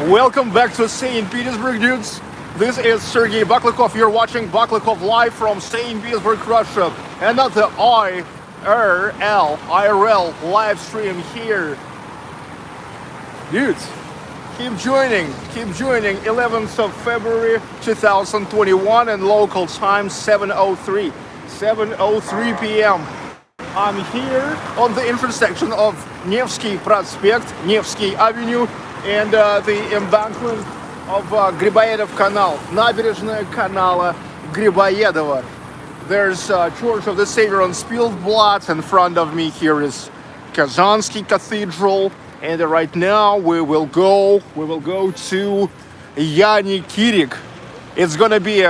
Welcome back to St Petersburg, dudes. This is Sergey Baklykov. You're watching Baklykov live from St Petersburg, Russia. Another IRL live stream here. Dudes, keep joining. 11th of February 2021 and local time 7:03 p.m. I'm here on the intersection of Nevsky Prospect, Nevsky Avenue, and the embankment of Грибоедов Canal, набережная канала Грибоедова. There's Church of the Savior on Spielplatz. In front of me here is Kazansky Cathedral, and right now we will go to Jaani Kirik. It's gonna be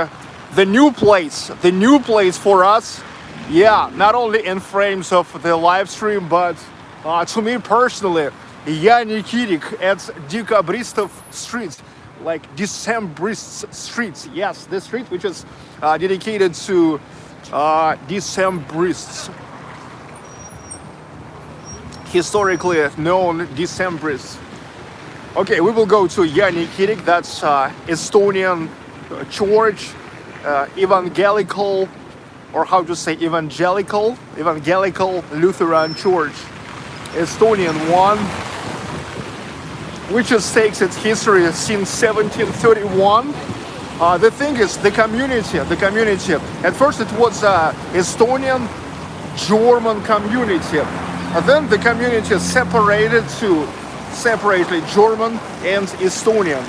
the new place for us. Yeah, not only in frames of the live stream, but to me personally, Jaani Kirik at Dekabristov Street, like Decembrists Street. Yes, the street which is dedicated to Decembrists, historically known Decembrists. Okay, we will go to Jaani Kirik. That's Estonian church, evangelical, or how to say evangelical Lutheran Church, Estonian one, which takes its history since 1731. The thing is, the community. At first, it was Estonian German community. And then the community separated to separately German and Estonian.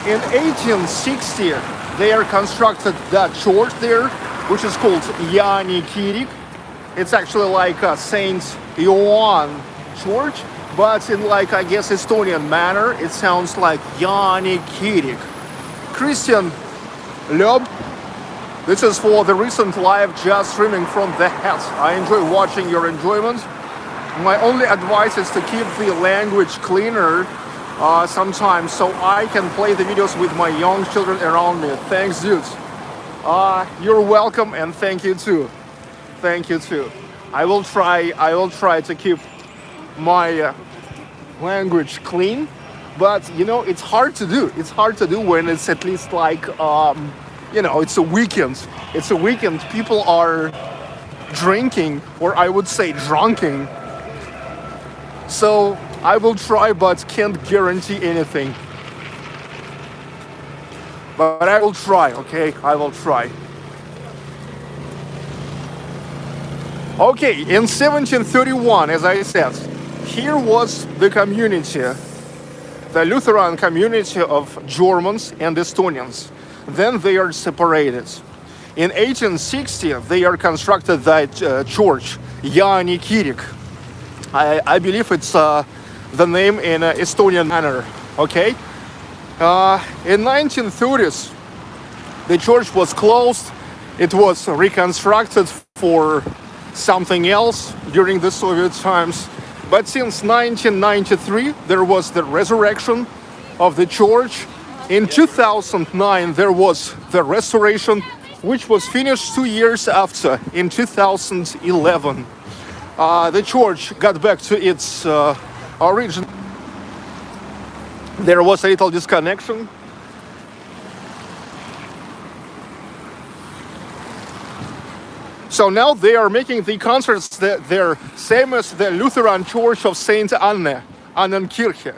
In 1860, they are constructed that church there, which is called Jaani Kirik. It's actually like a Saint Ioan church, but in like, I guess, Estonian manner, it sounds like Jaani Kirik. Christian Lob, this is for the recent live jazz streaming from the hat. I enjoy watching your enjoyment. My only advice is to keep the language cleaner sometimes, so I can play the videos with my young children around me. Thanks, dudes. You're welcome, and thank you too. I will try to keep my language clean, but it's hard to do. It's hard to do when it's at least like it's a weekend. People are drinking, or I would say drunking. So I will try, but can't guarantee anything. But I will try, okay? I will try. Okay, in 1731, as I said, here was the community, the Lutheran community of Germans and Estonians. Then they are separated. In 1860, they are constructed that church, Jaani Kirik. I believe it's the name in Estonian manner, okay? In 1930s, the church was closed. It was reconstructed for something else during the Soviet times. But since 1993, there was the resurrection of the church. In 2009, there was the restoration, which was finished 2 years after, in 2011. The church got back to its origin. There was a little disconnection. So now they are making the concerts that they're same as the Lutheran Church of St. Annenkirche.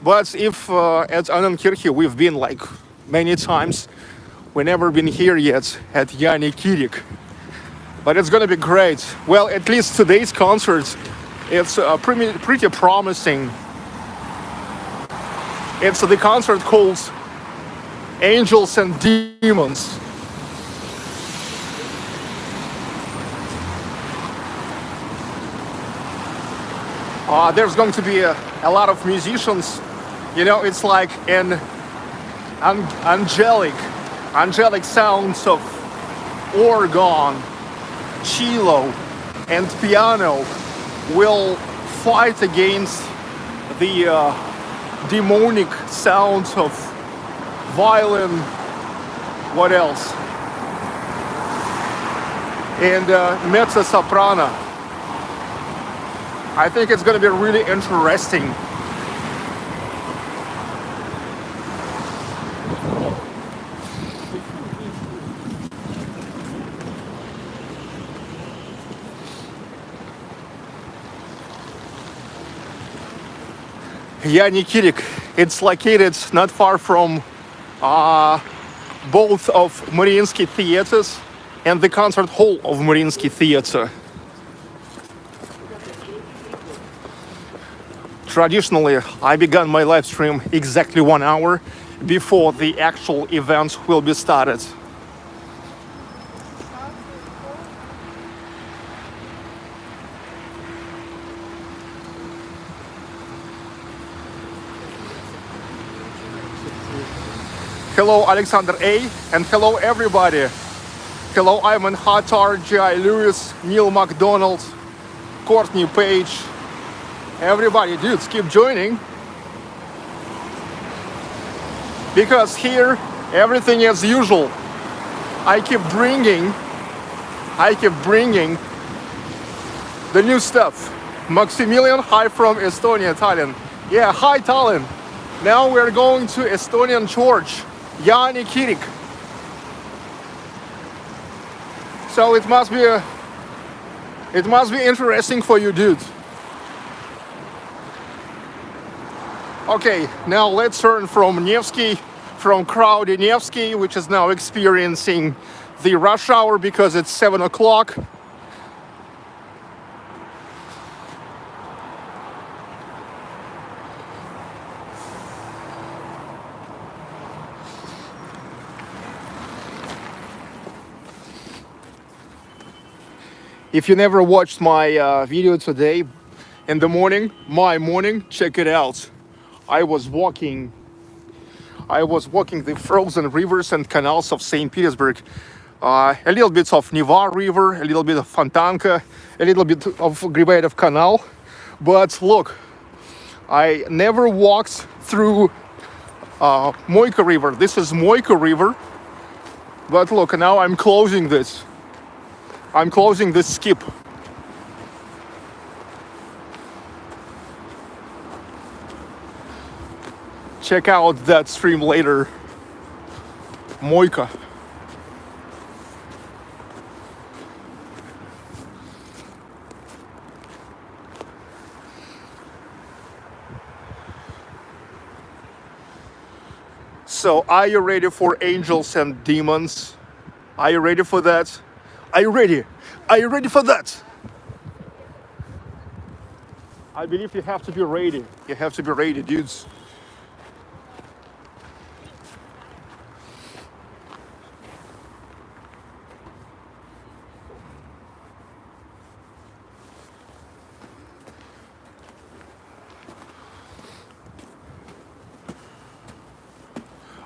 But if at Annenkirche we've been like many times, we've never been here yet at Jaani Kirik. But it's gonna be great. Well, at least today's concert, it's pretty promising. It's the concert called Angels and Demons. There's going to be a lot of musicians. It's like an angelic sounds of organ, cello, and piano will fight against the demonic sounds of violin, what else? And mezzo-soprano. I think it's going to be really interesting. Jaani Kirik. It's located not far from both of Mariinsky theaters and the concert hall of Mariinsky Theatre. Traditionally, I began my live stream exactly 1 hour before the actual event will be started. Hello, Alexander A, and hello, everybody. Hello, Ivan Hattar, J.I. Lewis, Neil MacDonald, Courtney Page. Everybody, dudes, keep joining. Because here, everything as usual. I keep bringing the new stuff. Maximilian, hi from Estonia, Tallinn. Yeah, hi, Tallinn. Now we're going to Estonian church. Jaani Kirik. So it must be interesting for you, dude. Okay, now let's turn from Nevsky, from crowded Nevsky, which is now experiencing the rush hour because it's 7 o'clock. If you never watched my video today in the morning, my morning, check it out. I was walking the frozen rivers and canals of St. Petersburg. A little bit of Neva River, a little bit of Fontanka, a little bit of Gribayev Canal. But look, I never walked through Moika River. This is Moika River. But look, now I'm closing this. I'm closing this skip. Check out that stream later. Moika. So, are you ready for angels and demons? Are you ready for that? Are you ready? Are you ready for that? I believe you have to be ready. You have to be ready, dudes.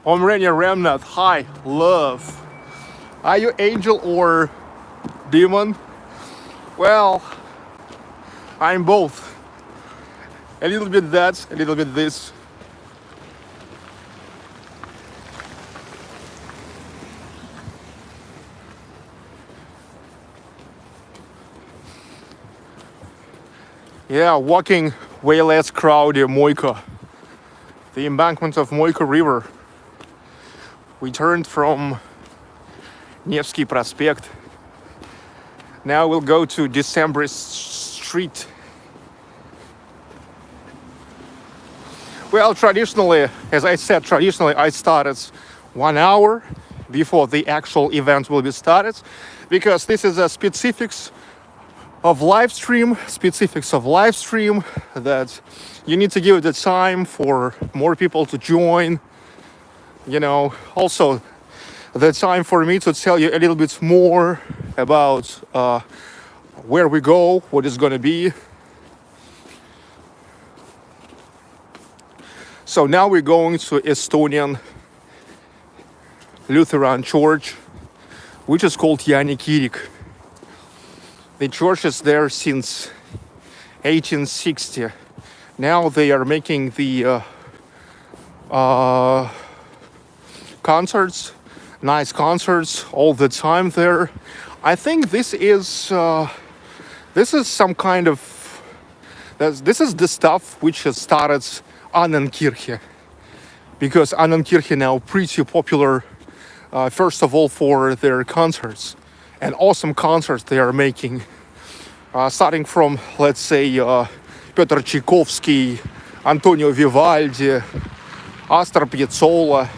Omrenia Remnant, hi, love. Are you angel or demon? Well, I'm both. A little bit that, a little bit this. Yeah, walking way less crowded Moika. The embankment of Moika River. We turned from Nevsky Prospect. Now we'll go to December Street. Well, traditionally, as I said, I started 1 hour before the actual event will be started, because this is a specifics of live stream that you need to give it the time for more people to join. You know, also the time for me to tell you a little bit more about where we go, what is going to be. So now we're going to Estonian Lutheran church, which is called Jaani Kirik. The church is there since 1860. Now they are making the concerts, nice concerts all the time there. I think this is some kind of this is the stuff which has started Annenkirche, because Annenkirche now pretty popular. First of all, for their concerts and awesome concerts they are making, starting from, let's say, Piotr Tchaikovsky, Antonio Vivaldi, Astor Piazzolla,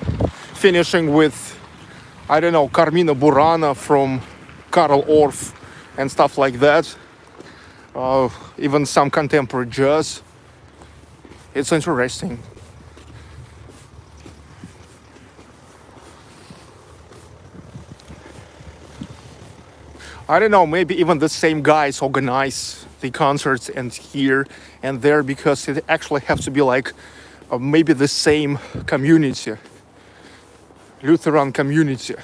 finishing with, I don't know, Carmina Burana from Karl Orff and stuff like that. Even some contemporary jazz. It's interesting. I don't know, maybe even the same guys organize the concerts and here and there, because it actually has to be like maybe the same community, Lutheran community.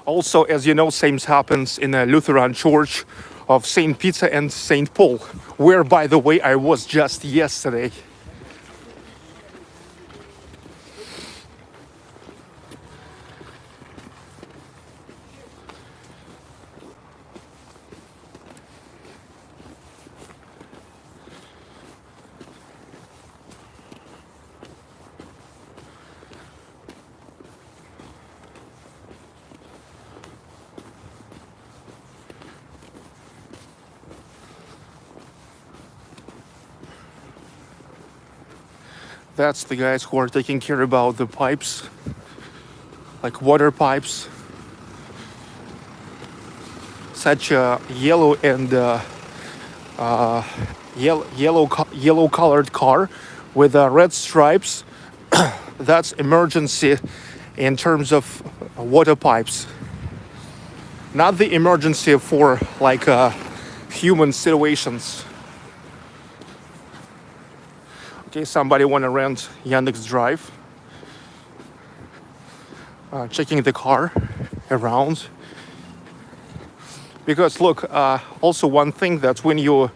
Also, as you know, same happens in a Lutheran church of St. Peter and St. Paul, where, by the way, I was just yesterday. That's the guys who are taking care about the pipes, like water pipes. Such a yellow and yellow colored car with red stripes. That's emergency in terms of water pipes. Not the emergency for like human situations. Okay, somebody want to rent Yandex Drive. Checking the car around. Because look, also one thing that when you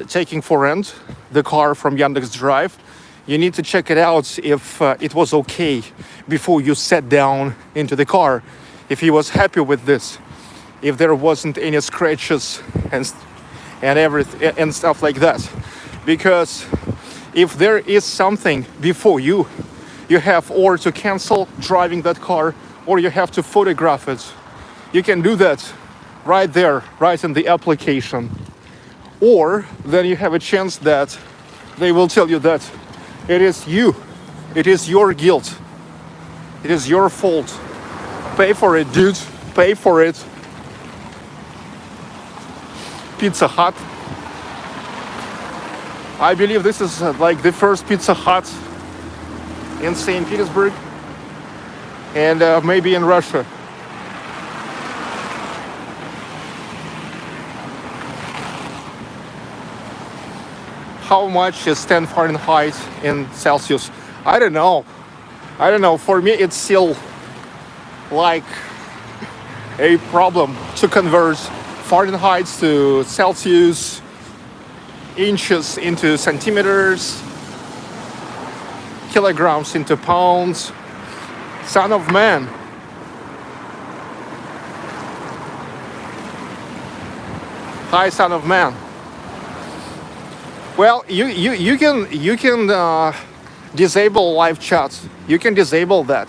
taking for rent the car from Yandex Drive, you need to check it out if it was okay before you sat down into the car. If he was happy with this, if there wasn't any scratches and everything and stuff like that. Because if there is something before you have or to cancel driving that car, or you have to photograph it. You can do that right there, right in the application. Or then you have a chance that they will tell you that it is you, it is your guilt, it is your fault. Pay for it, dude, pay for it. Pizza Hut. I believe this is like the first Pizza Hut in St. Petersburg and maybe in Russia. How much is 10 Fahrenheit in Celsius? I don't know. For me, it's still like a problem to convert Fahrenheit to Celsius, inches into centimeters, kilograms into pounds. Son of man. Hi, son of man. Well, you can disable live chat. You can disable that.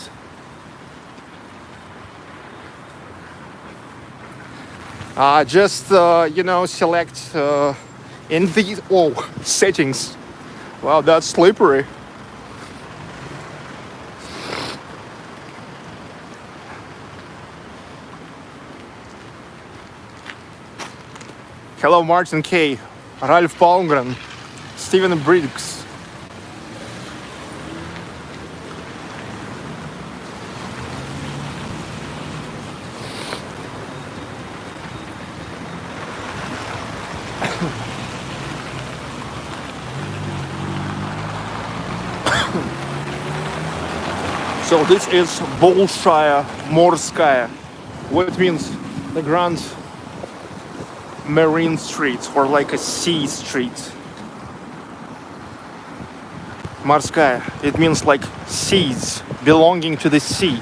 Just select in the settings. Wow, that's slippery. Hello, Martin K, Ralph Palmgren, Stephen Briggs. So this is Bolshaya Morskaya, what means the Grand Marine Street, or like a sea street. Morskaya, it means like seas, belonging to the sea.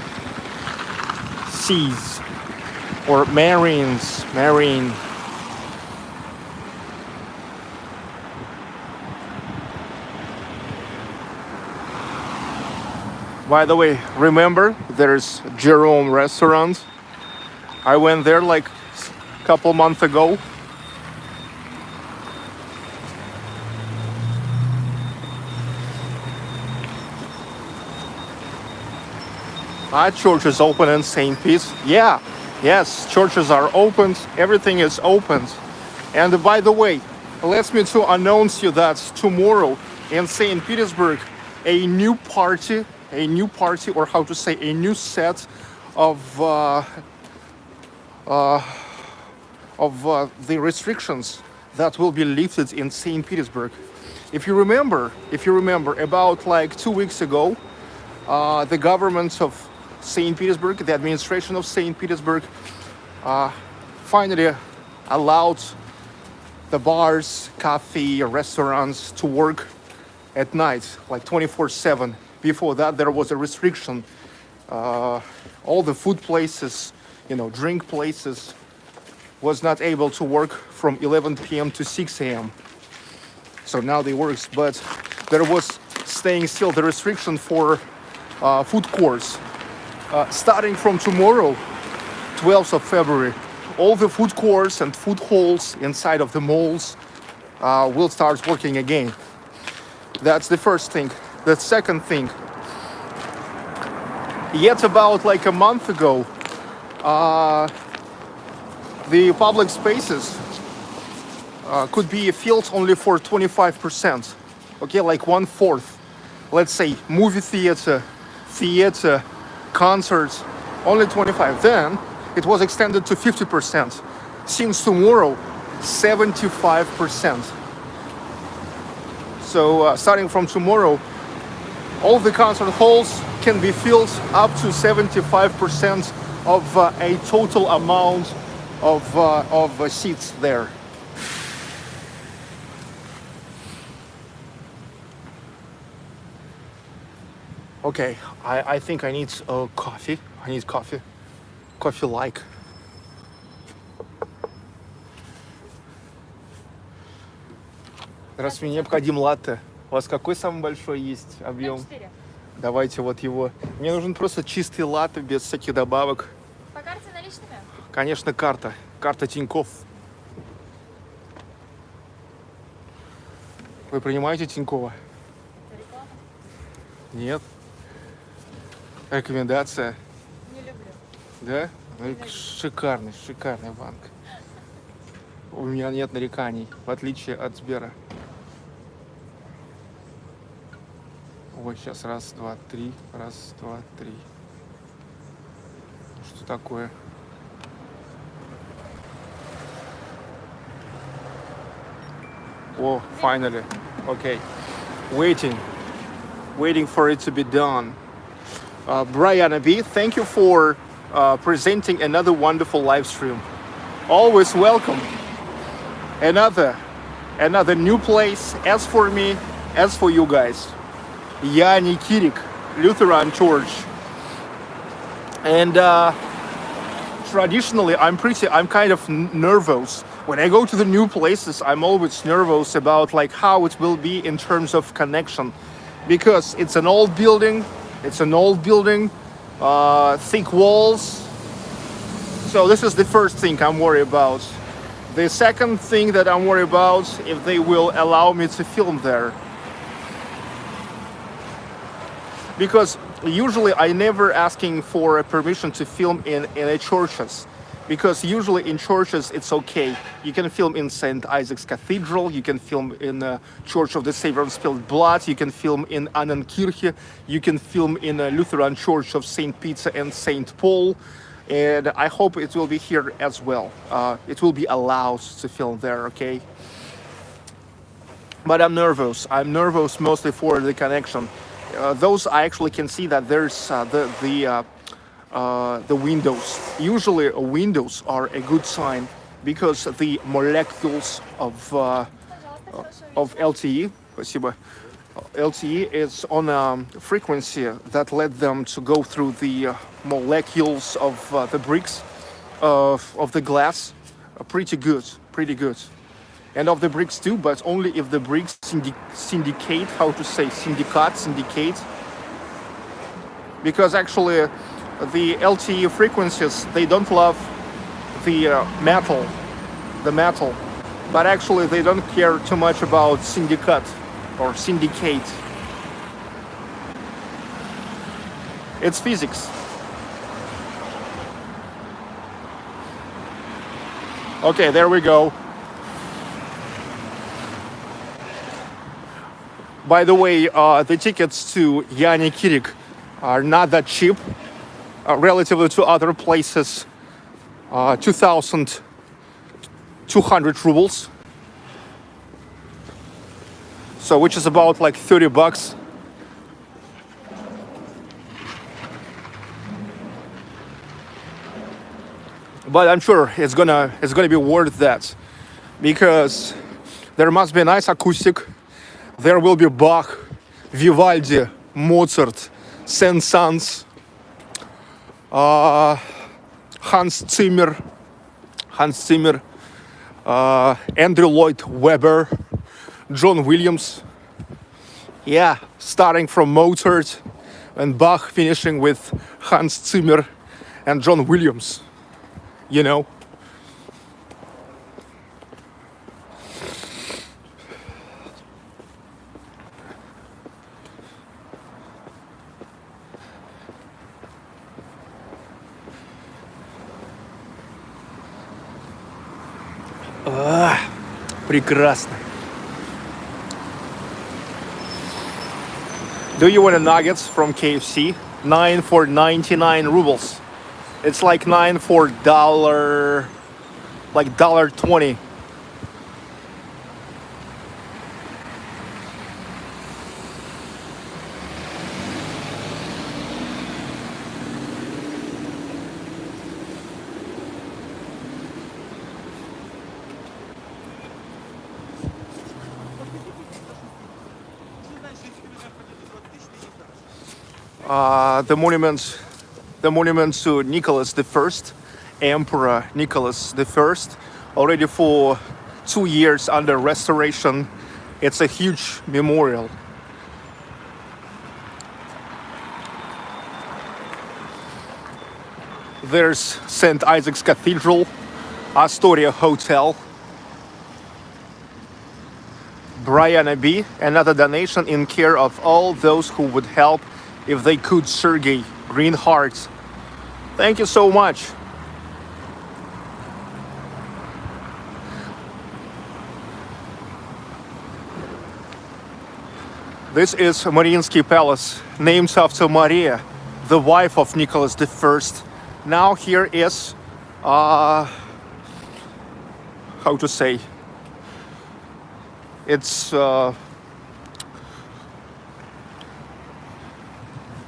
Seas, or marines, marine. By the way, remember, there's Jerome restaurant I went there like a couple months ago. Church is open in St. Petersburg. Yeah, yes, churches are open. Everything is open. And by the way, let me to announce you that tomorrow in St. Petersburg, a new party, or how to say, a new set of the restrictions that will be lifted in St. Petersburg. If you remember, about like 2 weeks ago, the government of St. Petersburg, the administration of St. Petersburg, finally allowed the bars, cafe, restaurants to work at night, like 24/7. Before that, there was a restriction. All the food places, drink places, was not able to work from 11 p.m. to 6 a.m. So now they work, but there was staying still the restriction for food courts. Starting from tomorrow, 12th of February, all the food courts and food halls inside of the malls will start working again. That's the first thing. The second thing, yet about like a month ago, the public spaces could be filled only for 25%. Okay, like 1/4. Let's say movie theater, concerts, only 25. Then it was extended to 50%. Since tomorrow, 75%. So starting from tomorrow, all the concert halls can be filled up to 75% of a total amount of seats there. Okay, I think I need coffee. I need coffee. Coffee-like. Раз мне необходим латте. У вас какой самый большой есть объем? 4. Давайте вот его. Мне нужен просто чистый латте без всяких добавок. По карте наличными? Конечно, карта. Карта Тинькофф. Вы принимаете Тинькова? Реклама? Нет. Рекомендация. Не люблю. Да? Ну, шикарный банк. У меня нет нареканий, в отличие от Сбера. Ой, сейчас раз, два, три. Что такое? Oh, finally. Okay. Waiting for it to be done. Brianna B, thank you for presenting another wonderful live stream. Always welcome. Another new place, as for me, as for you guys. Jaani Kirik Lutheran Church. And traditionally, I'm kind of nervous. When I go to the new places, I'm always nervous about like how it will be in terms of connection. Because it's an old building, thick walls. So this is the first thing I'm worried about. The second thing that I'm worried about, if they will allow me to film there. Because usually I never asking for a permission to film in a churches. Because usually in churches it's okay. You can film in St. Isaac's Cathedral, you can film in Church of the Savior of Spilled Blood, you can film in Annenkirche, you can film in a Lutheran Church of St. Peter and St. Paul. And I hope it will be here as well. It will be allowed to film there, okay? But I'm nervous mostly for the connection. Those I actually can see that there's the windows. Usually windows are a good sign because the molecules of LTE, LTE is on a frequency that led them to go through the molecules of the bricks of the glass. Pretty good. And of the bricks too, but only if the bricks syndicate, syndicate. Because actually the LTE frequencies, they don't love the metal, but actually they don't care too much about syndicate or syndicate. It's physics. Okay, there we go. By the way, the tickets to Jaani Kirik are not that cheap, relatively to other places. 2,200 rubles. So, which is about like $30. But I'm sure it's gonna be worth that, because there must be a nice acoustic. There will be Bach, Vivaldi, Mozart, Saint-Saëns, Hans Zimmer, Andrew Lloyd Webber, John Williams. Yeah, starting from Mozart and Bach, finishing with Hans Zimmer and John Williams. You know. Прекрасно. Do you want a nuggets from KFC? 9 for 99 rubles. It's like 9 for dollar, like $1.20. The monument to Nicholas I, Emperor Nicholas I, already for 2 years under restoration. It's a huge memorial. There's St. Isaac's Cathedral, Astoria Hotel, Brianna B, another donation in care of all those who would help if they could. Sergey Greenheart. Thank you so much. This is Mariinsky Palace, named after Maria, the wife of Nicholas I. Now here is, how to say, it's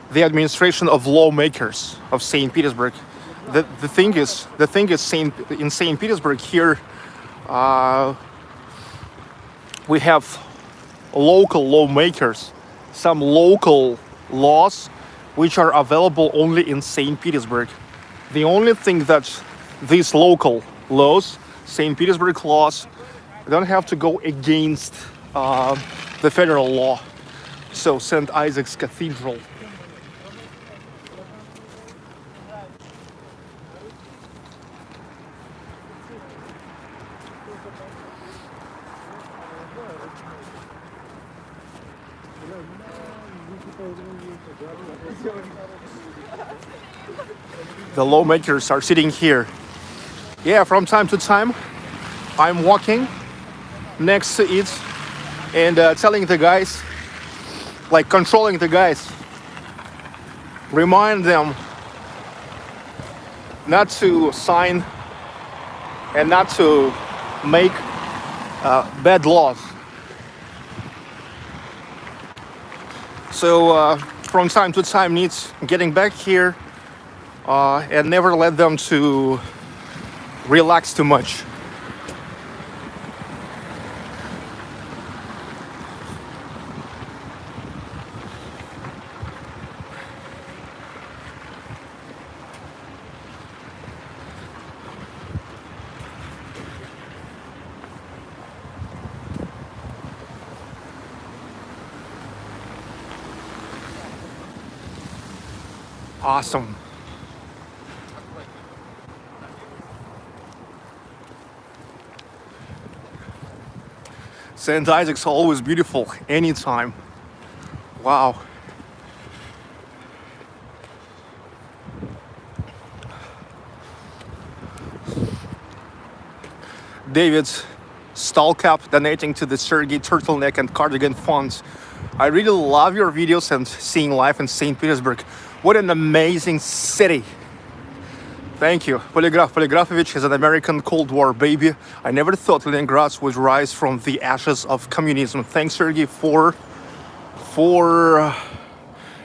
the administration of lawmakers of St. Petersburg. The thing is in St. Petersburg here, we have local lawmakers, some local laws which are available only in St. Petersburg. The only thing that these local laws, St. Petersburg laws, don't have to go against the federal law. So St. Isaac's Cathedral. The lawmakers are sitting here. Yeah, from time to time, I'm walking next to it and telling the guys, like controlling the guys, remind them not to sign and not to make bad laws. So from time to time needs getting back here and never let them to relax too much. Awesome. St. Isaac's always beautiful, anytime. Wow. David Stalkap donating to the Sergei Turtleneck and Cardigan Funds. I really love your videos and seeing life in St. Petersburg. What an amazing city. Thank you. Polygrafovich is an American Cold War baby. I never thought Leningrad would rise from the ashes of communism. Thanks, Sergei, for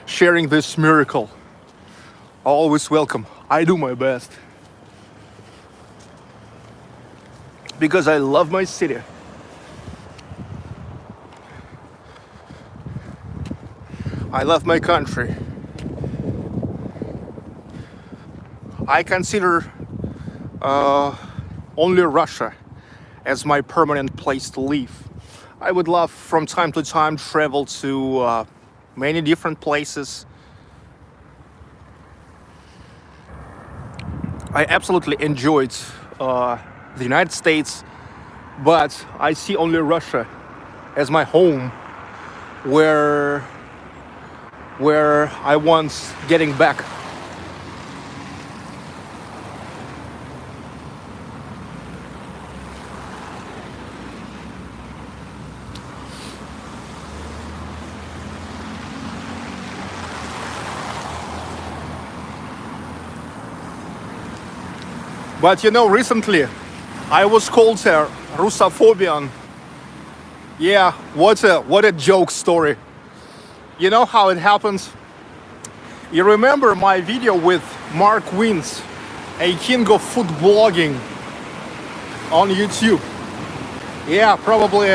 sharing this miracle. Always welcome. I do my best. Because I love my city. I love my country. I consider only Russia as my permanent place to live. I would love from time to time travel to many different places. I absolutely enjoyed the United States, but I see only Russia as my home, where I want getting back. But you know, recently I was called a Rusophobian. Yeah, what a joke story. You know how it happens? You remember my video with Mark Wins, a king of food blogging on YouTube? Yeah, probably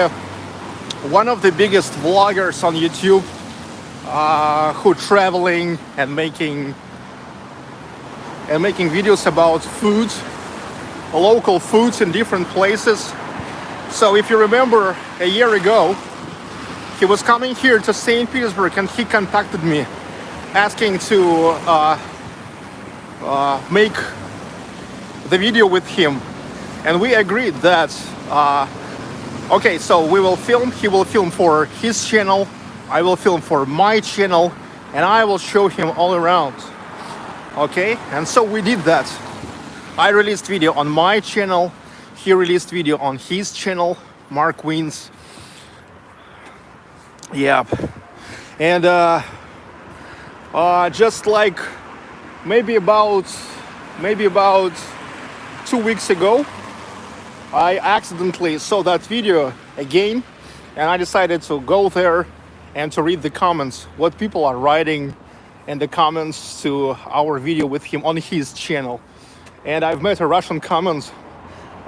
one of the biggest vloggers on YouTube who traveling and making videos about food, local foods in different places. So if you remember, a year ago, he was coming here to St. Petersburg and he contacted me asking to make the video with him. And we agreed that, okay, so we will film, he will film for his channel, I will film for my channel, and I will show him all around. Okay, and so we did that. I released video on my channel, he released video on his channel, Mark Wins. Yeah, and just like maybe about 2 weeks ago, I accidentally saw that video again, and I decided to go there and to read the comments, what people are writing in the comments to our video with him on his channel. And I've met a Russian comment.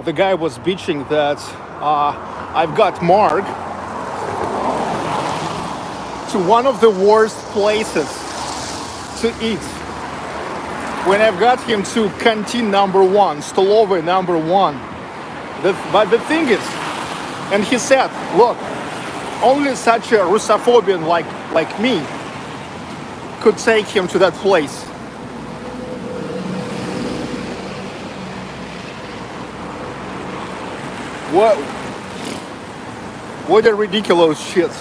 The guy was bitching that I've got Mark to one of the worst places to eat, when I've got him to canteen number 1, stolova number 1. But the thing is, and he said, look, only such a Rusophobian like me could take him to that place. What a ridiculous shit.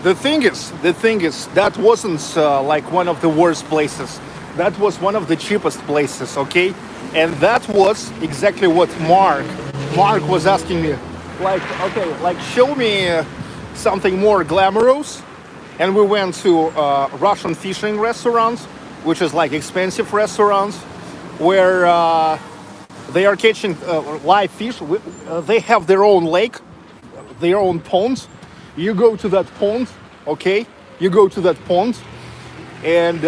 The thing is, that wasn't like one of the worst places. That was one of the cheapest places, okay? And that was exactly what Mark was asking me. Like, okay, like show me something more glamorous. And we went to Russian fishing restaurants, which is like expensive restaurants, where they are catching live fish. They have their own lake, their own ponds. You go to that pond, okay? You go to that pond, and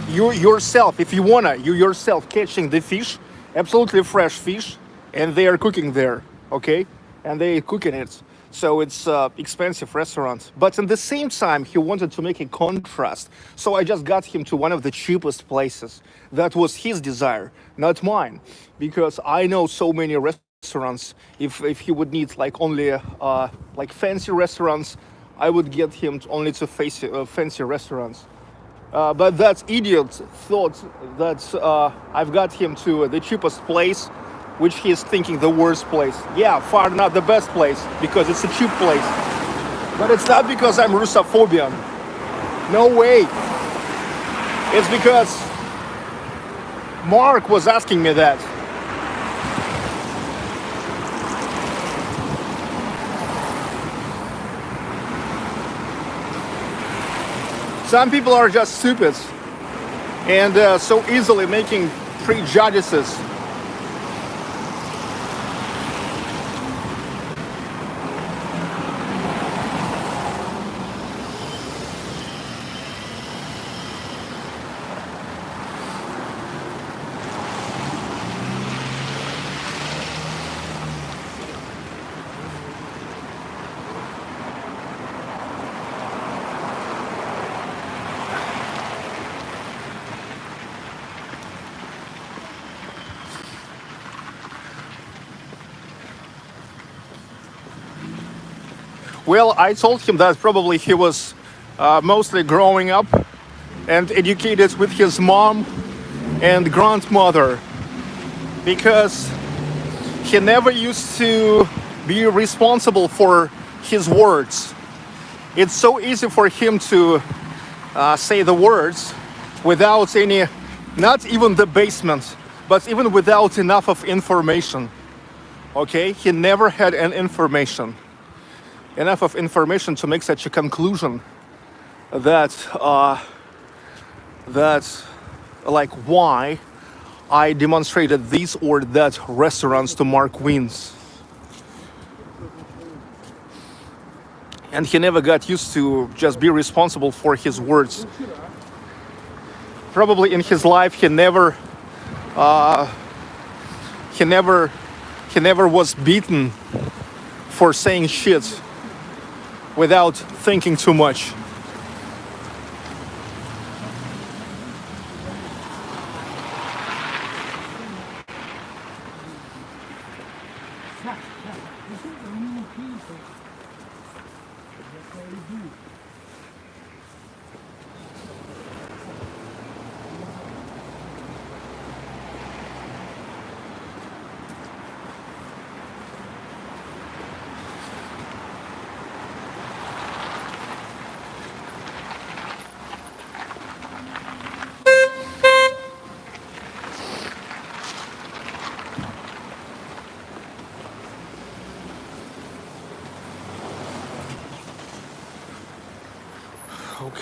you yourself, if you wanna, you yourself catching the fish, absolutely fresh fish, and they are cooking there, okay? And they cooking it. So it's expensive restaurants. But at the same time, he wanted to make a contrast. So I just got him to one of the cheapest places. That was his desire, not mine. Because I know so many restaurants restaurants. If he would need like only like fancy restaurants, I would get him only to fancy restaurants. But that idiot thought that I've got him to the cheapest place, which he is thinking the worst place. Yeah, far not the best place, because it's a cheap place. But it's not because I'm Rusophobian. No way. It's because Mark was asking me that. Some people are just stupid and so easily making prejudices. Well, I told him that probably he was mostly growing up and educated with his mom and grandmother, because he never used to be responsible for his words. It's so easy for him to say the words without any, not even the basement, but even without enough of information. Okay, he never had enough of information to make such a conclusion that like why I demonstrated these or that restaurants to Mark Wiens. And he never got used to just be responsible for his words. Probably in his life he never was beaten for saying shit without thinking too much.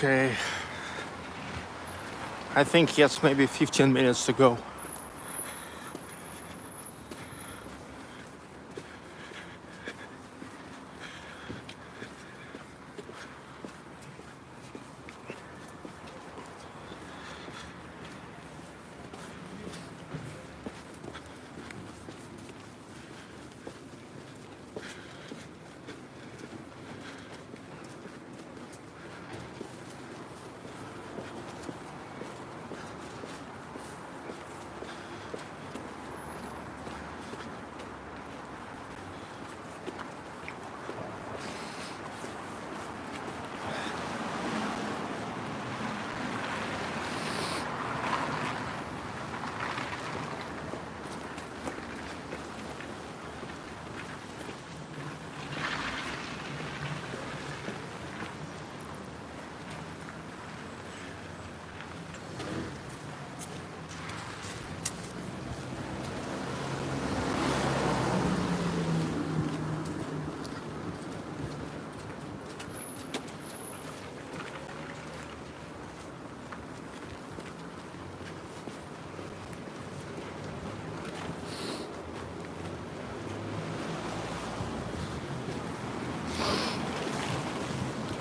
Okay, I think yes, maybe 15 minutes to go.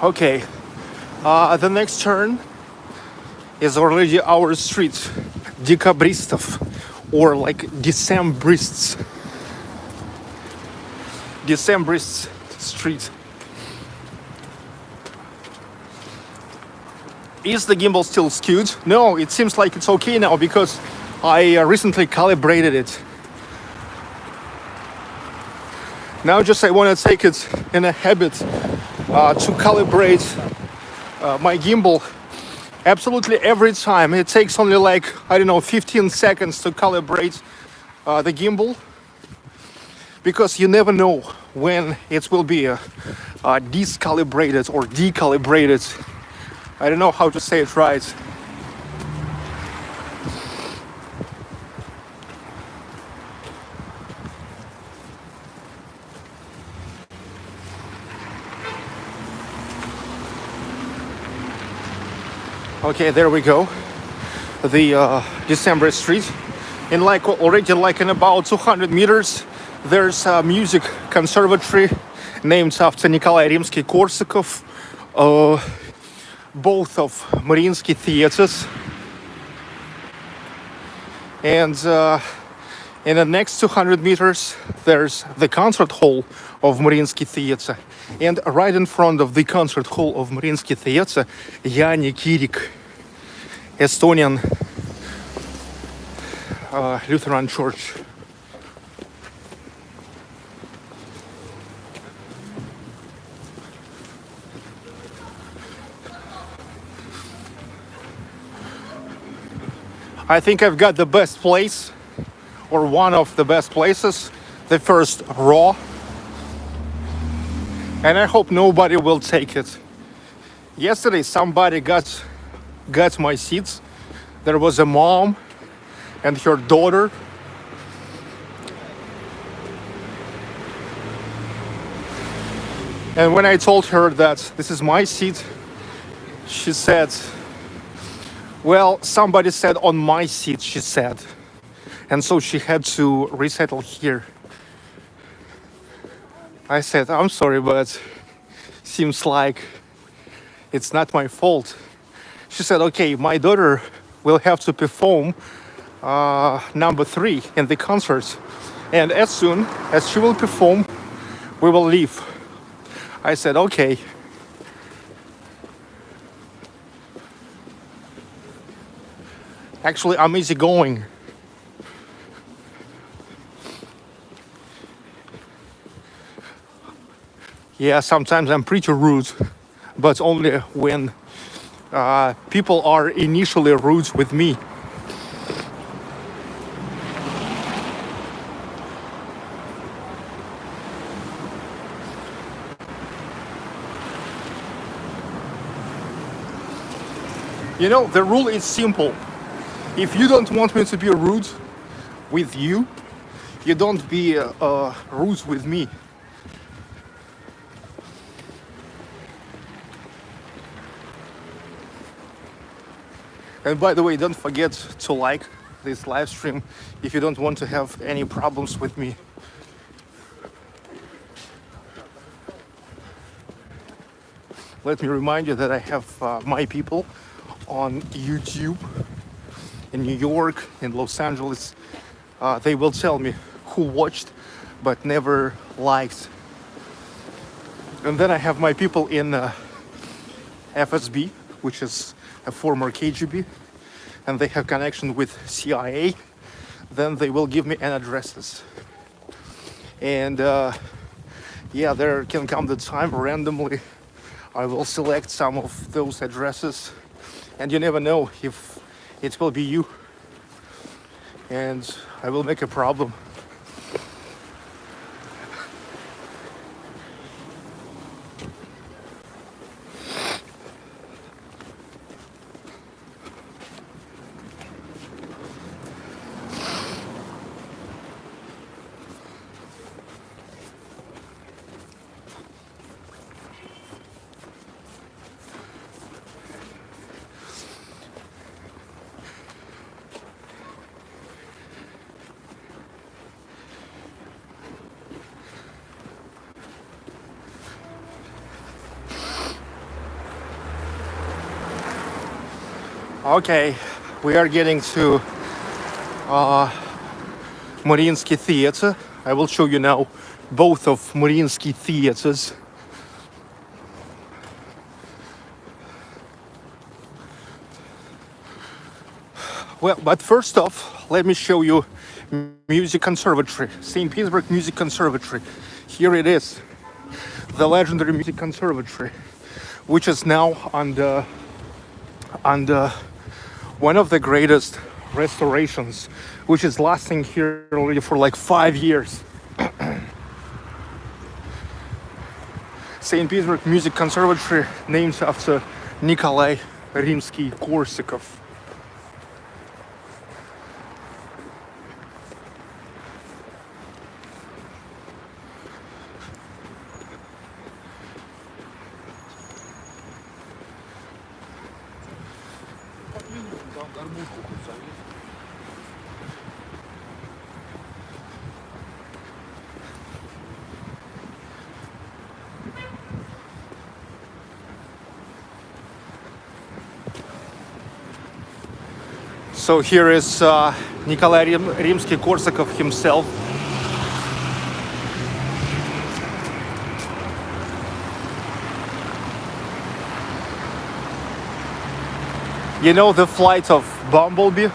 Okay, the next turn is already our street, Dekabristov, or like Decembrists Street. Is the gimbal still skewed? No, it seems like it's okay now because I recently calibrated it. Now just I want to take it in a habit to calibrate my gimbal absolutely every time. It takes only like, I don't know, 15 seconds to calibrate the gimbal, because you never know when it will be discalibrated or decalibrated. I don't know how to say it right. Okay, there we go. The December street. In like already like in about 200 meters, there's a music conservatory named after Nikolai Rimsky-Korsakov. Both of Mariinsky theaters. And in the next 200 meters, there's the concert hall of Mariinsky Theatre. And right in front of the concert hall of Mariinsky Theatre, Jaani Kirik Estonian Lutheran Church. I think I've got the best place, or one of the best places, the first row. And I hope nobody will take it. Yesterday somebody got my seats. There was a mom and her daughter. And when I told her that this is my seat, she said, well, somebody said on my seat, she said. And so she had to resettle here. I said, I'm sorry, but seems like it's not my fault. She said, okay, my daughter will have to perform number 3 in the concert. And as soon as she will perform, we will leave. I said, okay. Actually, I'm easygoing. Yeah, sometimes I'm pretty rude, but only when people are initially rude with me. You know, the rule is simple. If you don't want me to be rude with you, you don't be rude with me. And by the way, don't forget to like this live stream if you don't want to have any problems with me. Let me remind you that I have my people on YouTube in New York, in Los Angeles. They will tell me who watched but never liked. And then I have my people in FSB, which is a former KGB, and they have connection with CIA. Then they will give me an addresses. And yeah, there can come the time randomly I will select some of those addresses, and you never know if it will be you, and I will make a problem. Okay, we are getting to Mariinsky Theatre. I will show you now both of Mariinsky Theatres. Well, but first off, let me show you Music Conservatory, St Petersburg Music Conservatory. Here it is, the legendary music conservatory, which is now under one of the greatest restorations, which is lasting here already for like 5 years. St Petersburg Music Conservatory, named after Nikolai Rimsky-Korsakov. So here is Nikolai Rimsky-Korsakov himself. You know the flight of Bumblebee?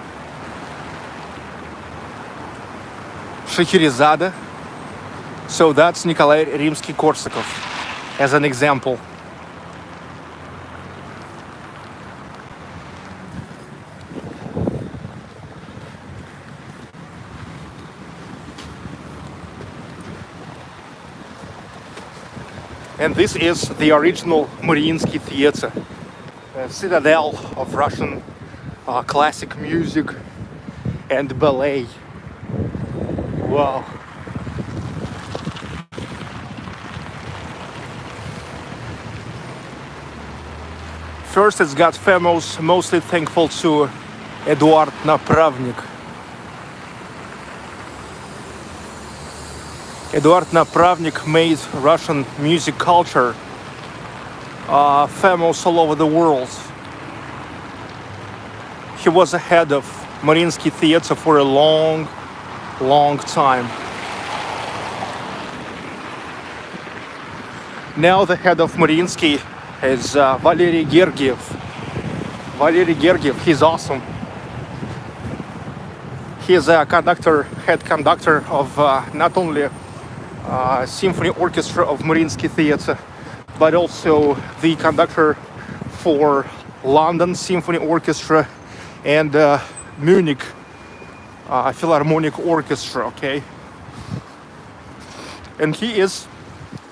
Scheherazade. So that's Nikolai Rimsky-Korsakov as an example. And this is the original Mariinsky Theatre, a citadel of Russian classic music and ballet. Wow. First, it's got famous, mostly thankful to Eduard Napravnik. Eduard Napravnik made Russian music culture famous all over the world. He was the head of Mariinsky Theatre for a long time. Now the head of Mariinsky is Valery Gergiev. Valery Gergiev, he's awesome. He's a head conductor of not only Symphony Orchestra of Mariinsky Theatre, but also the conductor for London Symphony Orchestra and Munich Philharmonic Orchestra, okay? And he is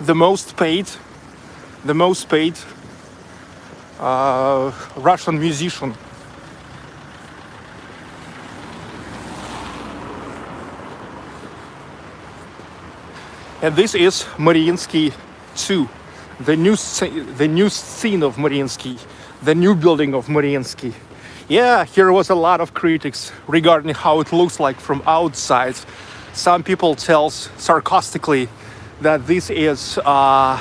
the most paid Russian musician. And this is Mariinsky 2, the new scene of Mariinsky, the new building of Mariinsky. Yeah, here was a lot of critics regarding how it looks like from outside. Some people tell sarcastically that this is a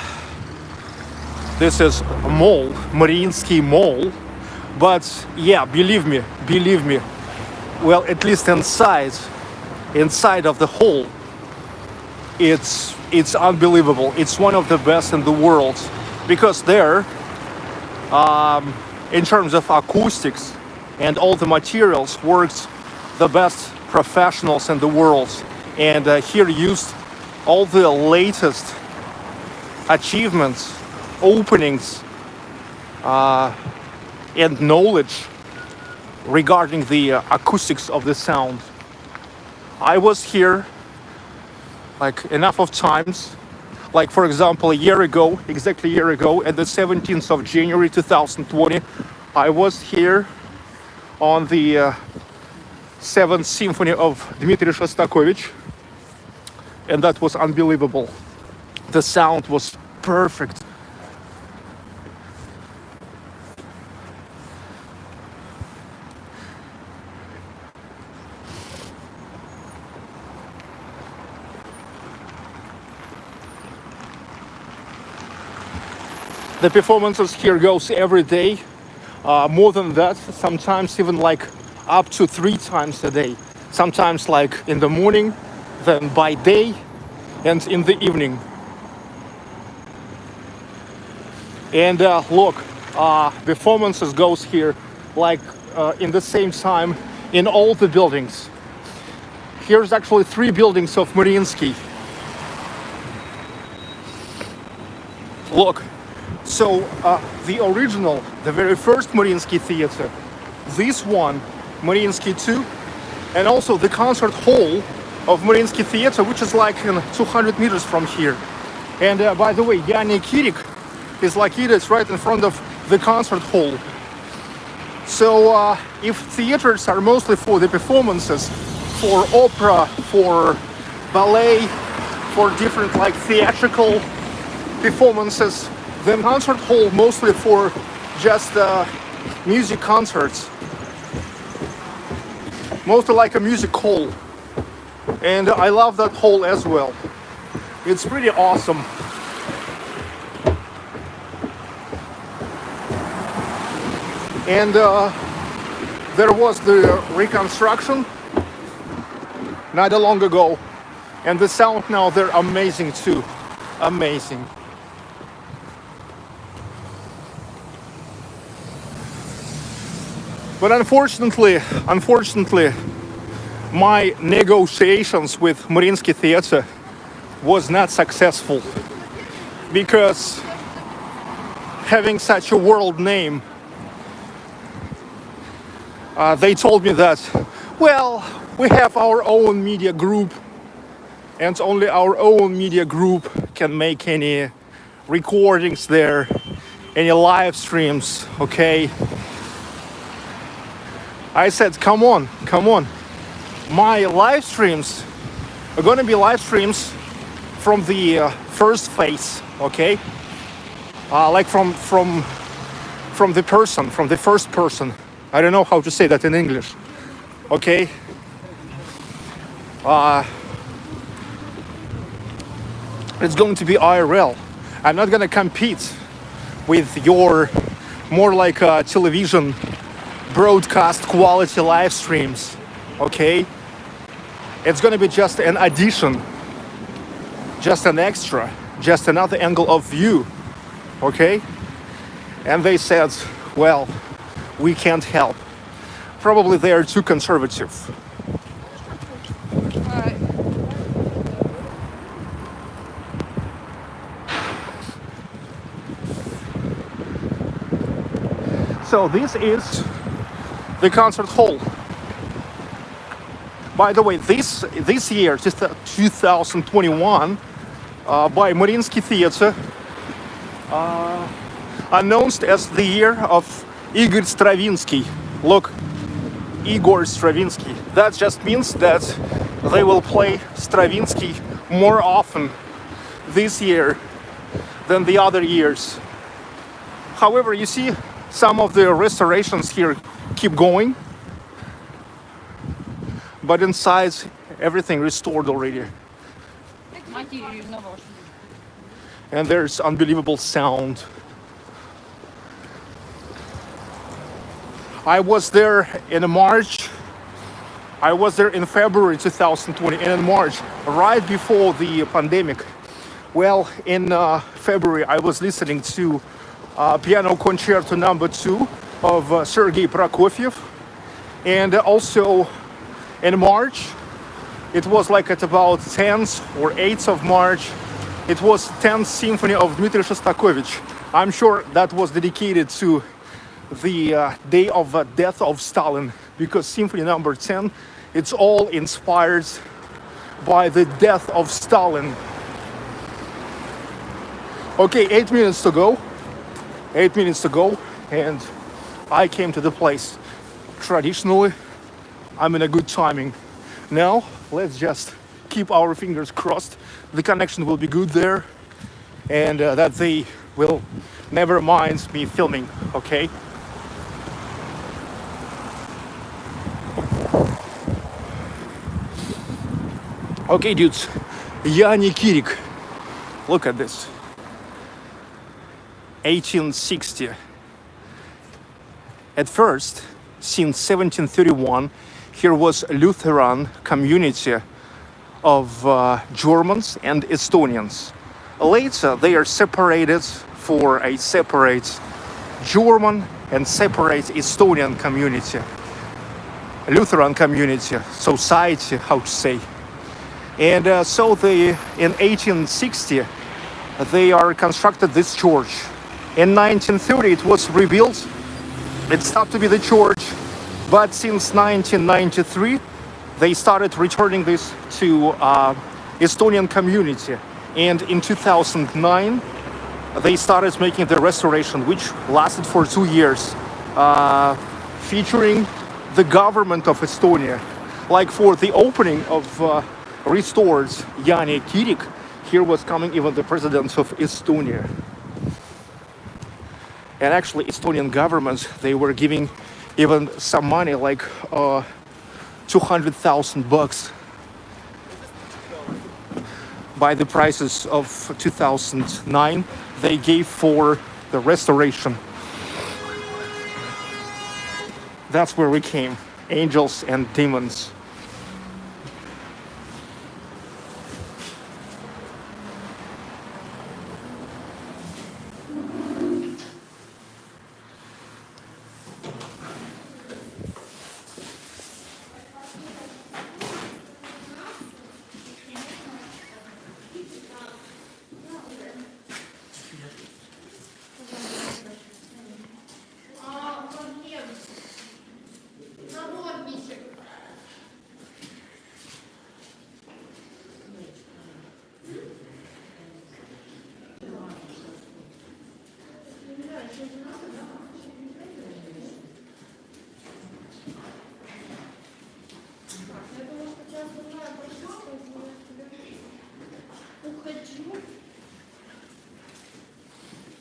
mall, Mariinsky Mall. But yeah, believe me, well, at least inside of the hall, it's unbelievable. It's one of the best in the world, because there, in terms of acoustics and all the materials, works the best professionals in the world, and here used all the latest achievements, openings, and knowledge regarding the acoustics of the sound. I was here like enough of times, like for example exactly a year ago, at the 17th of January 2020, I was here on the 7th Symphony of Dmitri Shostakovich, and that was unbelievable. The sound was perfect. The performances here goes every day, more than that, sometimes even like up to 3 times a day. Sometimes like in the morning, then by day, and in the evening. And look, performances goes here like in the same time in all the buildings. Here's actually 3 buildings of Mariinsky. Look, so the original, the very first Mariinsky Theatre, this one, Mariinsky 2, and also the concert hall of Mariinsky Theatre, which is like 200 meters from here. And by the way, Jaani Kirik is located right in front of the concert hall. So if theaters are mostly for the performances, for opera, for ballet, for different like theatrical performances, then concert hall mostly for just music concerts, mostly like a music hall. And I love that hall as well. It's pretty awesome. And there was the reconstruction not that long ago, and the sound now, they're amazing too. Amazing. But unfortunately, my negotiations with Mariinsky Theatre was not successful, because having such a world name, they told me that, well, we have our own media group, and only our own media group can make any recordings there, any live streams, okay? I said, come on. My live streams are gonna be live streams from the first phase, okay? Like from the person, from the first person. I don't know how to say that in English, okay? It's going to be IRL. I'm not gonna compete with your more like television broadcast quality live streams, okay? It's gonna be just an addition, just an extra, just another angle of view, okay? And they said, well, we can't help. Probably they are too conservative. So this is the concert hall. By the way, this year, just 2021, by Mariinsky Theatre, announced as the year of Igor Stravinsky. Look, Igor Stravinsky. That just means that they will play Stravinsky more often this year than the other years. However, you see, some of the restorations here keep going, but inside everything restored already. And there's unbelievable sound. I was there in March. I was there in February 2020, and in March, right before the pandemic. Well, in February, I was listening to Piano Concerto No. 2 of Sergei Prokofiev, and also in March, it was like at about 10th or 8th of March, it was 10th Symphony of Dmitri Shostakovich. I'm sure that was dedicated to the day of the death of Stalin, because Symphony No. 10, it's all inspired by the death of Stalin. Okay, 8 minutes to go. 8 minutes to go, and I came to the place. Traditionally, I'm in a good timing. Now, let's just keep our fingers crossed. The connection will be good there, and that they will never mind me filming, okay? Okay, dudes, Jaani Kirik. Look at this. 1860. At first, since 1731, here was a Lutheran community of Germans and Estonians. Later, they are separated for a separate German and separate Estonian community. Lutheran community, society, how to say. And so in 1860, they are constructed this church. In 1930 it was rebuilt. It stopped to be the church, but since 1993 they started returning this to Estonian community, and in 2009 they started making the restoration, which lasted for 2 years, featuring the government of Estonia. Like for the opening of restored Jaani Kirik, here was coming even the president of Estonia. And actually Estonian governments, they were giving even some money, like 200,000 bucks by the prices of 2009 they gave for the restoration. That's where we came, angels and demons.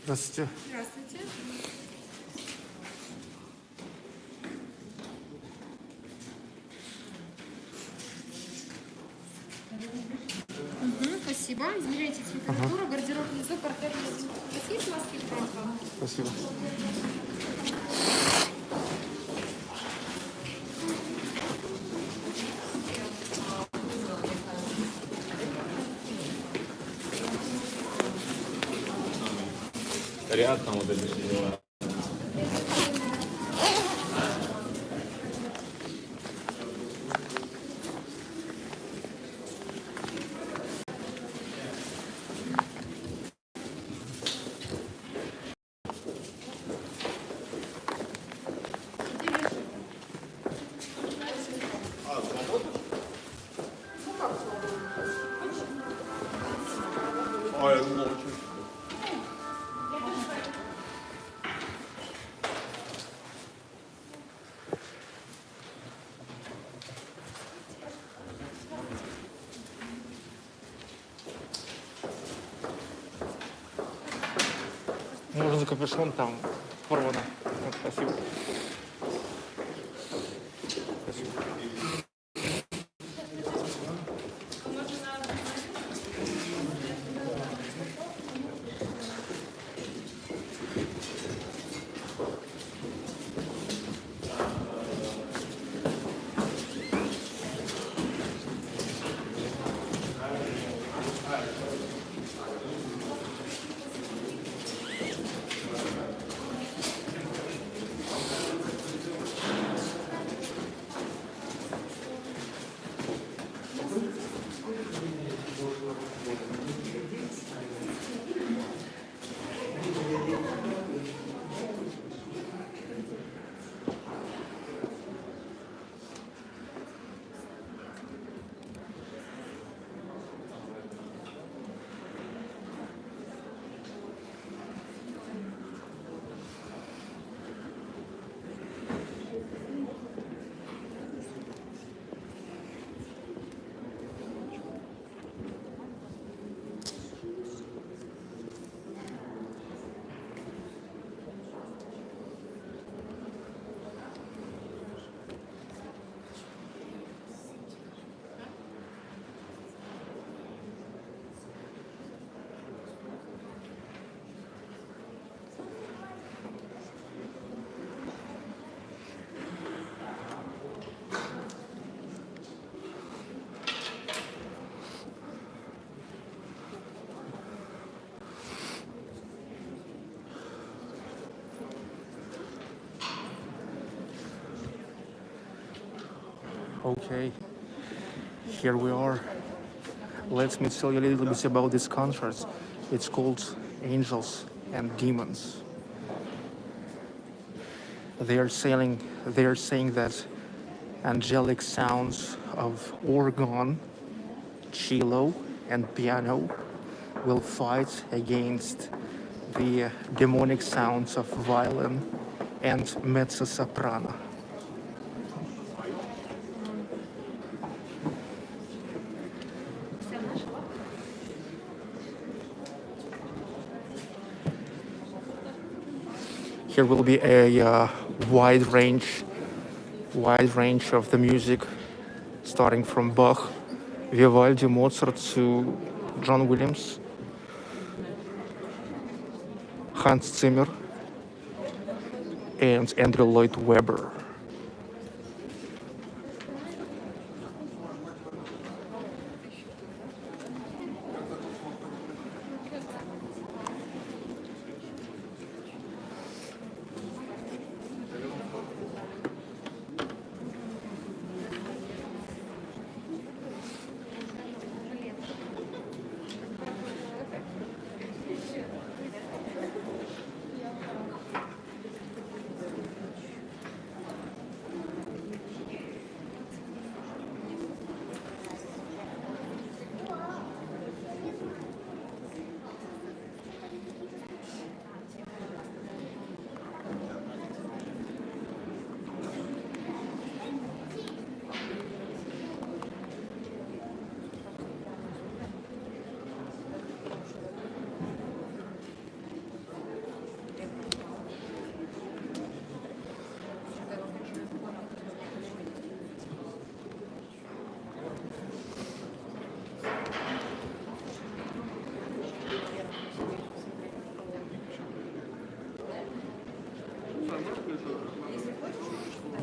Здравствуйте. Здравствуйте. Спасибо. Измеряйте температуру. Гардероб внизу, портер внизу. У вас есть маски в рамках? Спасибо. Ряд там вот эти все дела. Можно за капюшон, там порвано. Спасибо. Спасибо. Okay, here we are. Let me tell you a little bit about this concert. It's called Angels and Demons. They are saying that angelic sounds of organ, cello, and piano will fight against the demonic sounds of violin and mezzo-soprano. Here will be a wide range of the music, starting from Bach, Vivaldi, Mozart to John Williams, Hans Zimmer, and Andrew Lloyd Webber.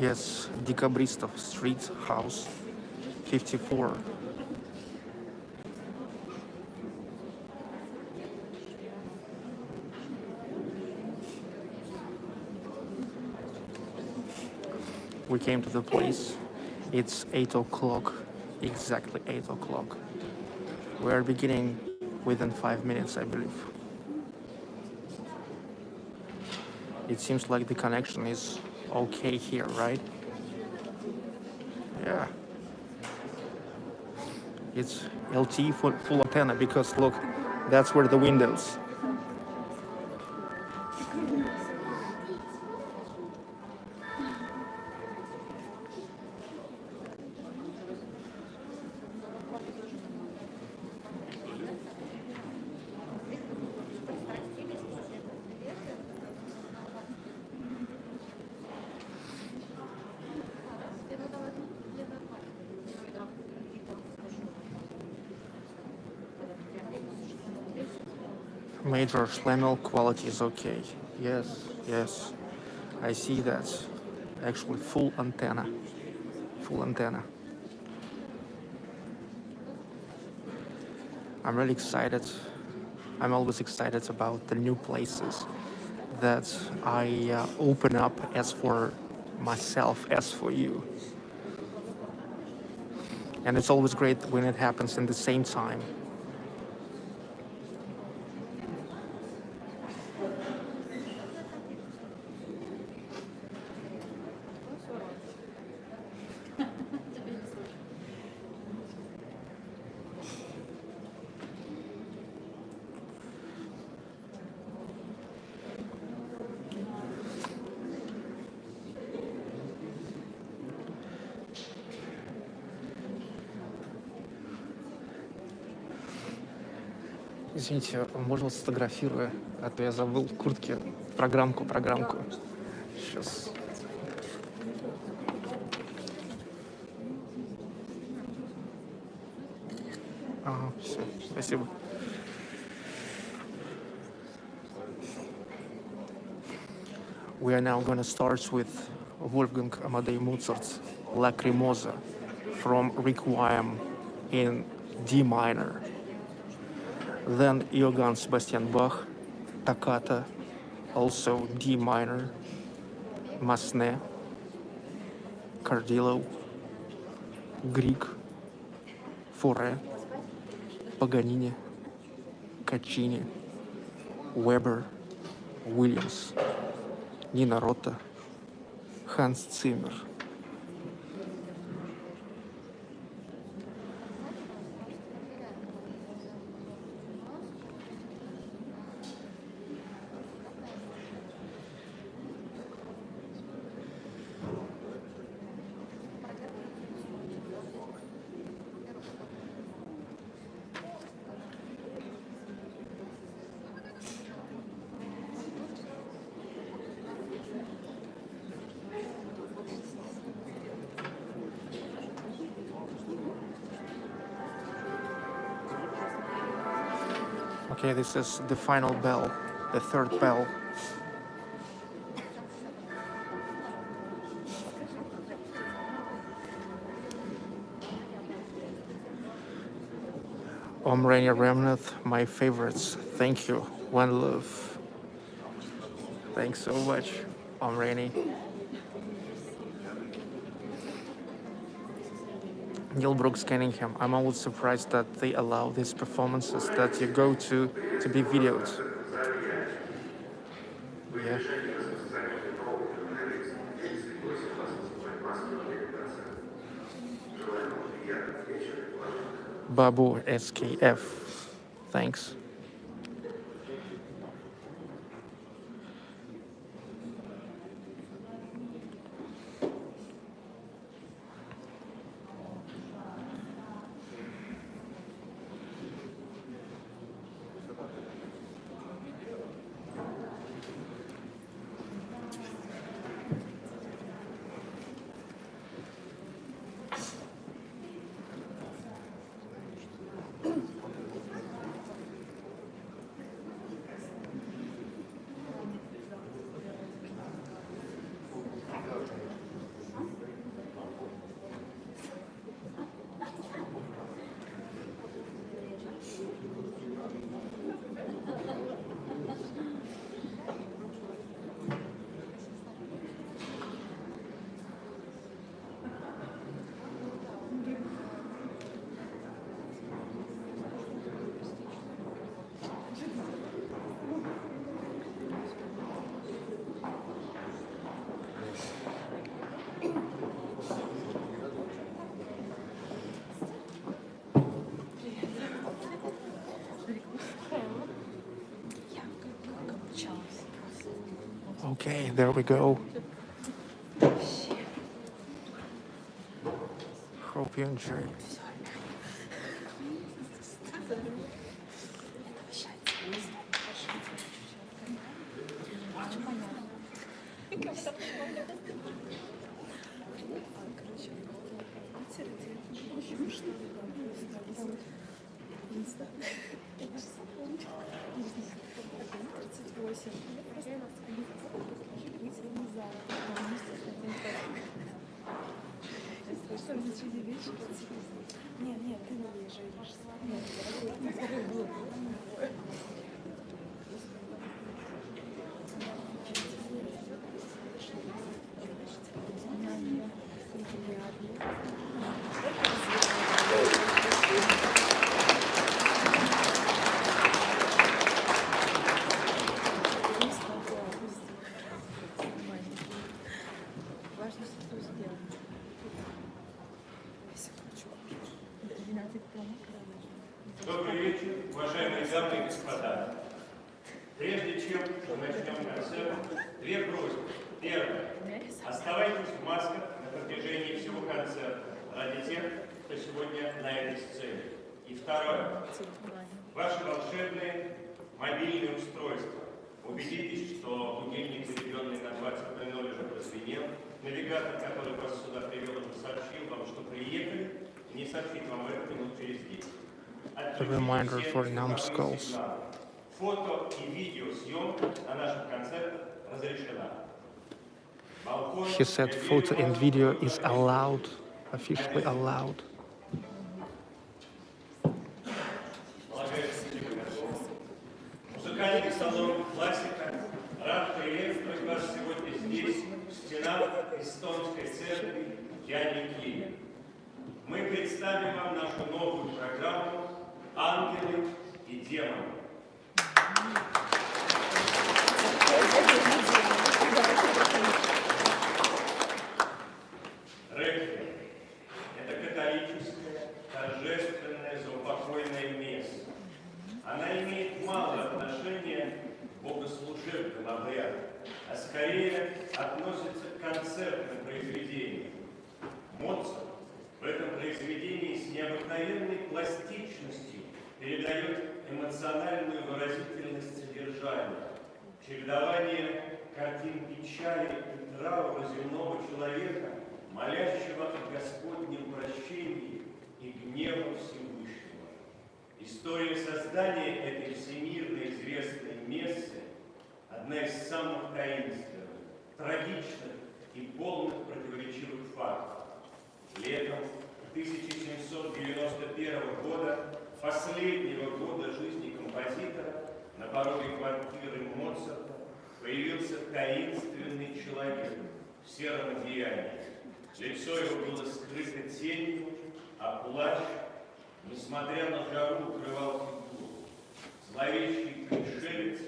Yes, Dekabristov Street, House 54. We came to the place. It's 8 o'clock, exactly 8 o'clock. We're beginning within 5 minutes, I believe. It seems like the connection is okay here, right? Yeah. It's LTE full antenna because look, that's where the windows. Major Schlemmel quality is okay. Yes, yes. I see that. Actually, full antenna. Full antenna. I'm really excited. I'm always excited about the new places that I open up as for myself, as for you. And it's always great when it happens in the same time. Извините, можно вас сфотографирую, а то я забыл в куртке программку. Сейчас. Ага, все, спасибо. We are now going to start with Wolfgang Amadeus Mozart's Lacrimosa from Requiem in D minor. Then Johann Sebastian Bach, Toccata, also D minor, Massenet, Cardillo, Grieg, Fauré, Paganini, Caccini, Weber, Williams, Nina Rota, Hans Zimmer. Okay, this is the final bell, the third bell. Om Rainy Remnant, my favorites. Thank you. One love. Thanks so much, Om Rainy. Neil Brooks Cunningham. I'm always surprised that they allow these performances that you go to be videoed. Yeah. Babu SKF. Thanks. Okay, there we go. Hope you enjoy. Добрый вечер, уважаемые дамы и господа. Прежде чем мы начнем концерт, две просьбы. Первое. Оставайтесь в масках на протяжении всего концерта ради тех, кто сегодня на этой сцене. И второе. Ваши волшебные мобильные устройства. Убедитесь, что будильник, заведенный на 20:00, уже прозвенел. Навигатор, который вас сюда привел, уже сообщил вам, что приехали, и не сообщит вам это минут через 10. A reminder for numbskulls. Фото и видеосъемка на наших концертах разрешена. He said photo and video is allowed, officially allowed. Музыкальный салон «Классика» рад приветствовать вас сегодня здесь, в стенах эстонской церкви Jaani Kirik. Мы представим вам нашу новую программу «Ангелы и демоны». Реквием – это католическое, торжественное, заупокойное место. Она имеет мало отношения к богослужебным обрядам, а скорее относится к концертным произведениям. Моцарт в этом произведении с необыкновенной пластичностью передает эмоциональную выразительность содержания, чередование картин печали и траура земного человека, молящего о Господнем прощении и гневу Всевышнего. История создания этой всемирно известной мессы одна из самых таинственных, трагичных и полных противоречивых фактов. Летом 1791 года, последнего года жизни композитора, на пороге квартиры Моцарта появился таинственный человек в сером одеянии. Лицо его было скрыто тенью, а плащ, несмотря на жару, укрывал фигуру. Зловещий пришелец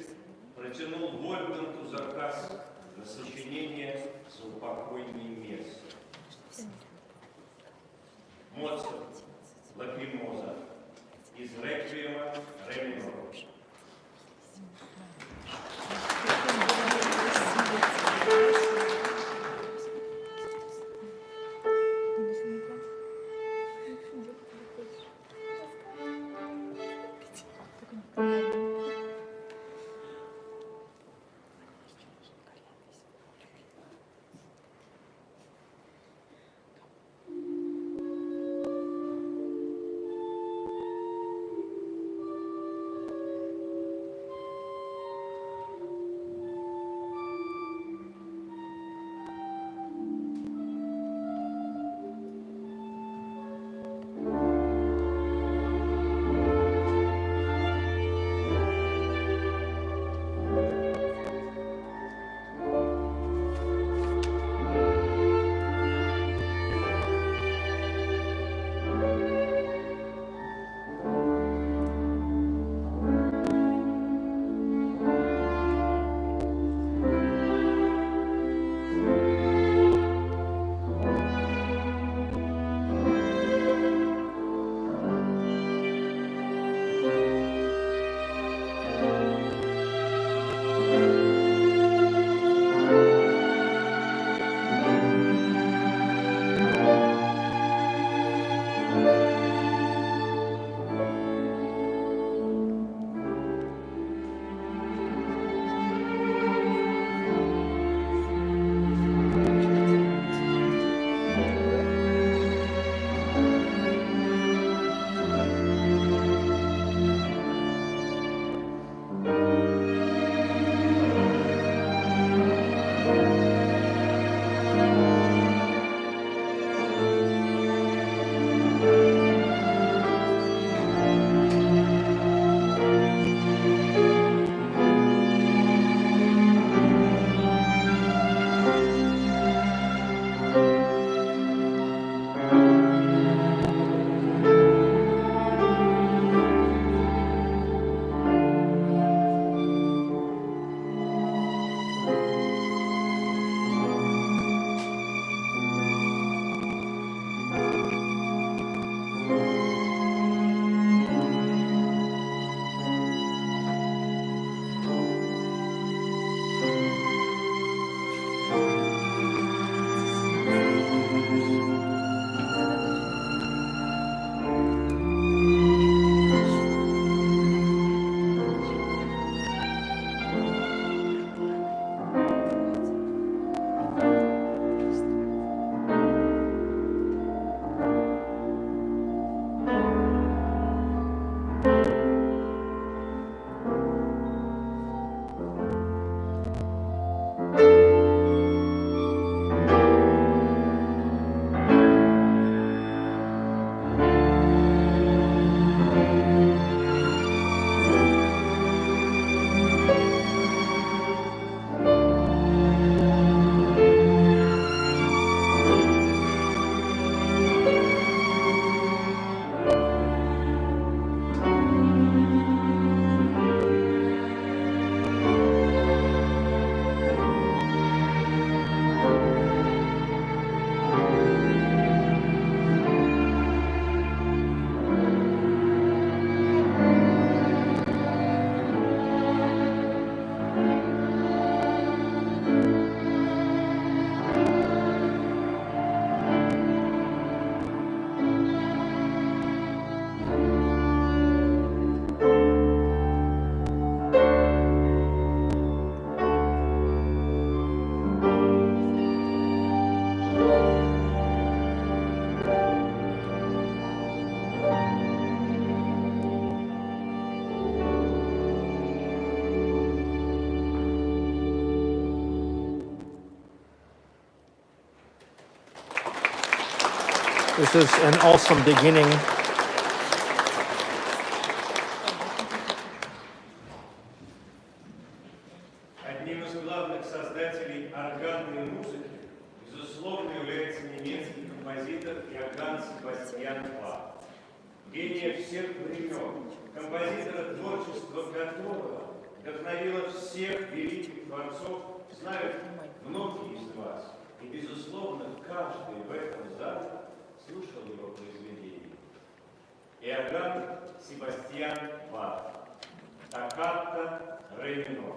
протянул Вольфгангу заказ на сочинение «Заупокойный место». Моцарт, Лакримоза, из реквиема ре минор. This is an awesome beginning. Одним из главных создателей органной музыки, безусловно, является немецкий композитор Иоганн Себастьян Бах. Гения всех времен, композитора, творчество которого вдохновило всех великих творцов, знают многие из вас. И, безусловно, каждый в этом зале слушал его произведение. Иоганн Себастьян Бах. Токката ре минор.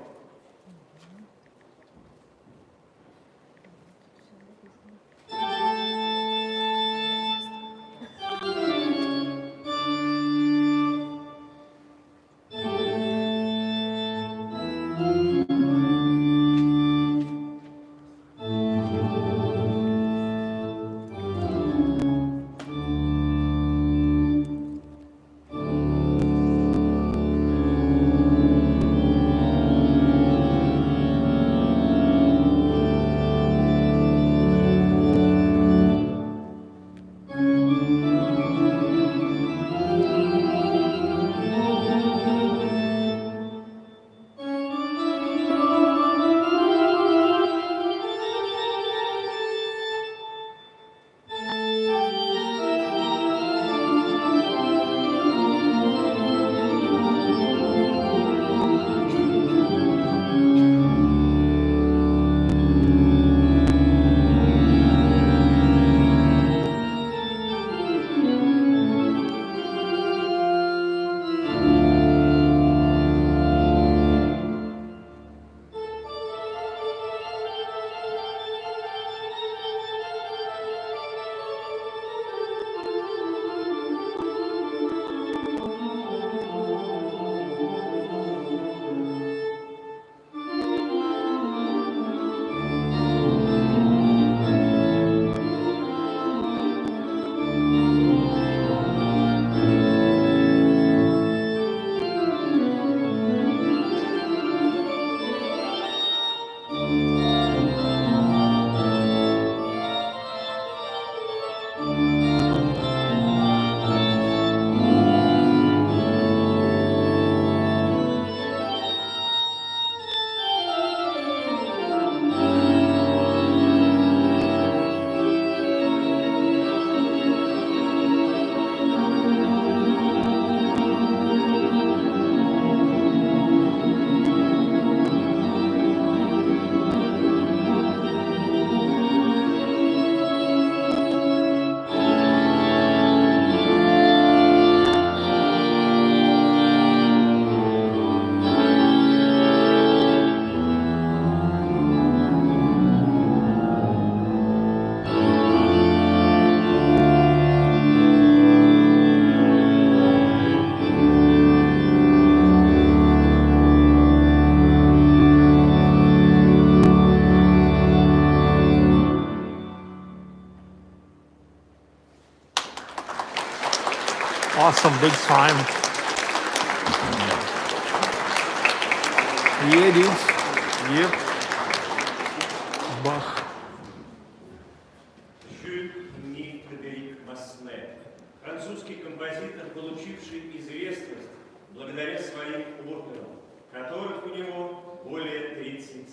Awesome, big time. Yeah, dudes. Yep. Bach. Французский композитор, получивший известность благодаря своим операм, которых у него более 30.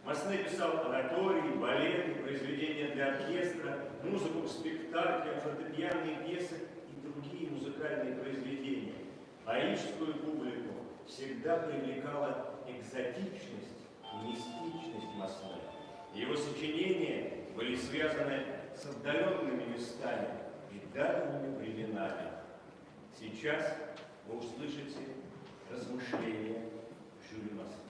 Масне писал оратории, балеты, произведения для оркестра, музыку к спектаклям, фортепианные пьесы и другие музыкальные произведения. Парижскую публику всегда привлекала экзотичность и мистичность Масне. Его сочинения были связаны с отдаленными местами и давними временами. Сейчас вы услышите размышления Жюля Масне.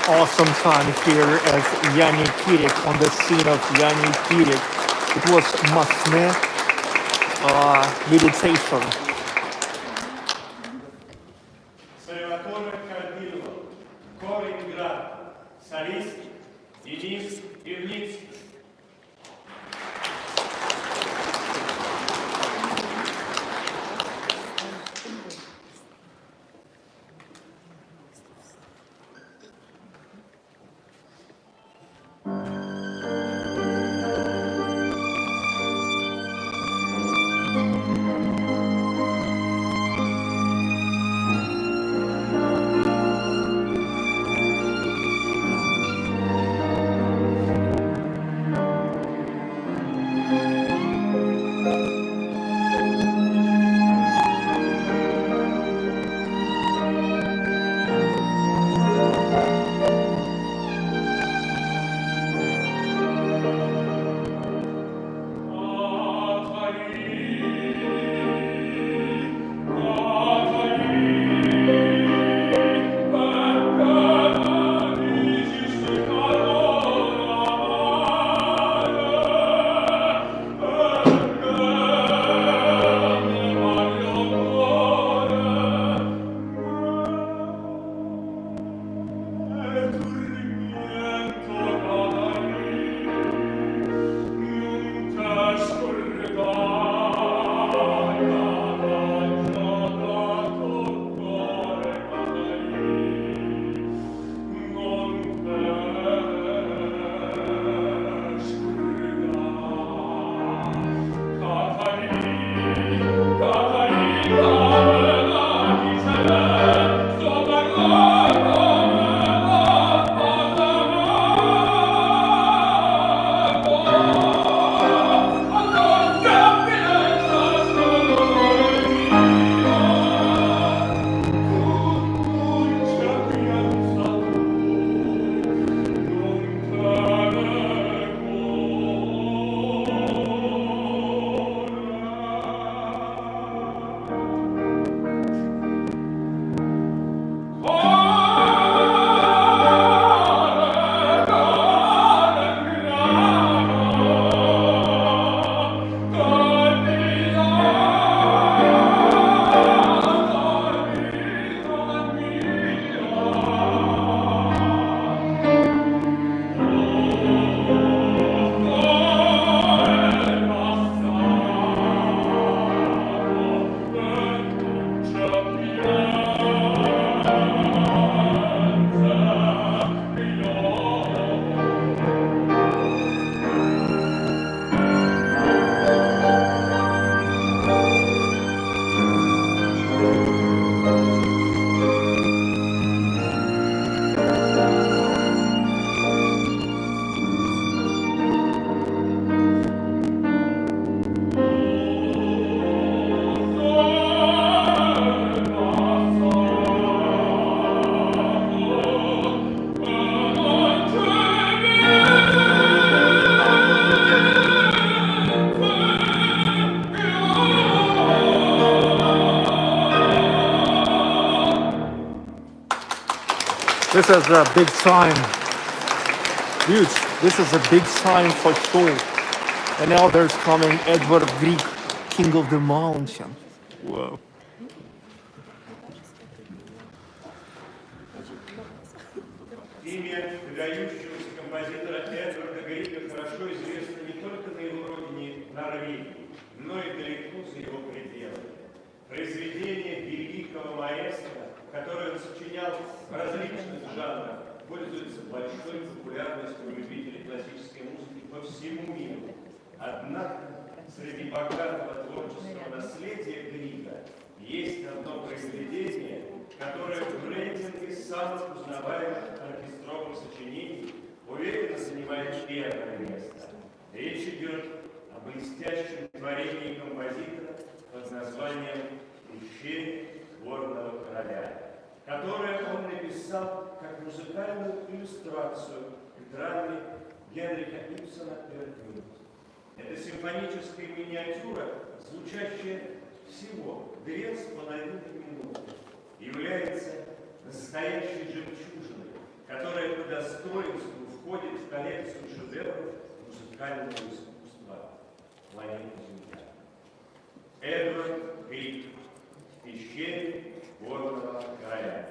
awesome time here at Jaani Kirik, on the scene of Jaani Kirik. It was Masne meditation. Salvatore Cardillo, Kaliningrad, солист Денис Пивницкий. This is a big time. Dudes, this is a big time for sure. And now there's coming Edward Grieg, King of the Mountain. Whoa. Имя выдающегося композитора Эдварда Грига хорошо известно не только на его родине Норвегии, но и далеко за его пределами. Произведения великого маэстро, которые он сочинял в различных жанрах, пользуются большой популярностью у любителей классической музыки по всему миру. Однако среди богатого творческого наследия Грига есть одно произведение, которое в рейтинге самых узнаваемых оркестровых сочинений уверенно занимает первое место. Речь идет о блестящем творении композитора под названием «Крещение горного короля», которое он написал как музыкальную иллюстрацию к драме Генриха Ибсена «Верблюд». Это симфоническая миниатюра, звучащая всего 2,5 минуты, является настоящей жемчужиной, которая достоинству входит в коллекцию шедевров музыкального искусства планеты Земля. Эдвард Грик в пещере горного короля.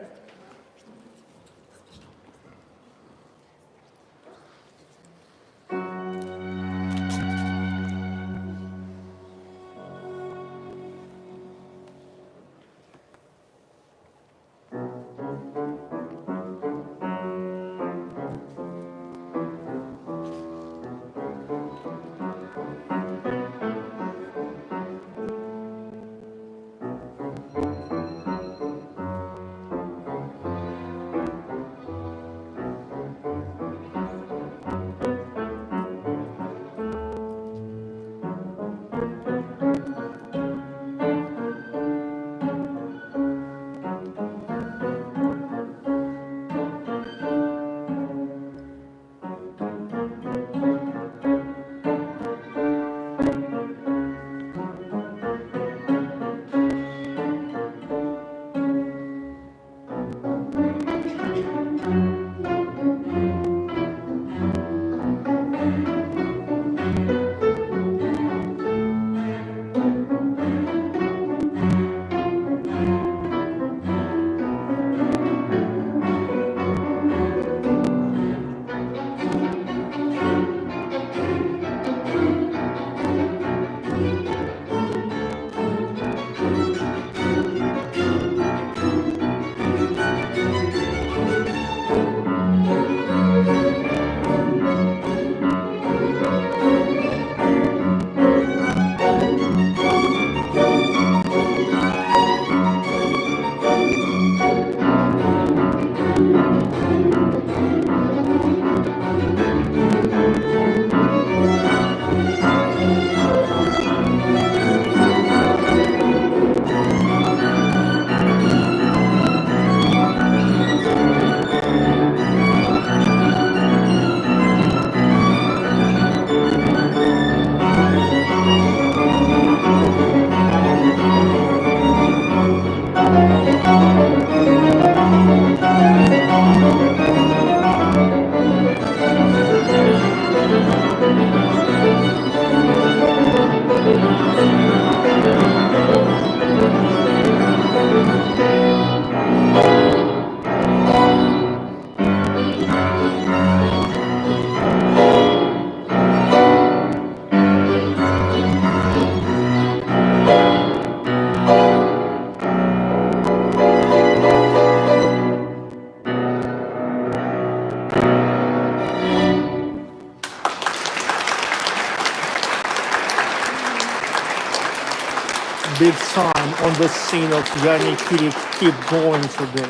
Big sign on the scene of Jaani Kirik, keep going today.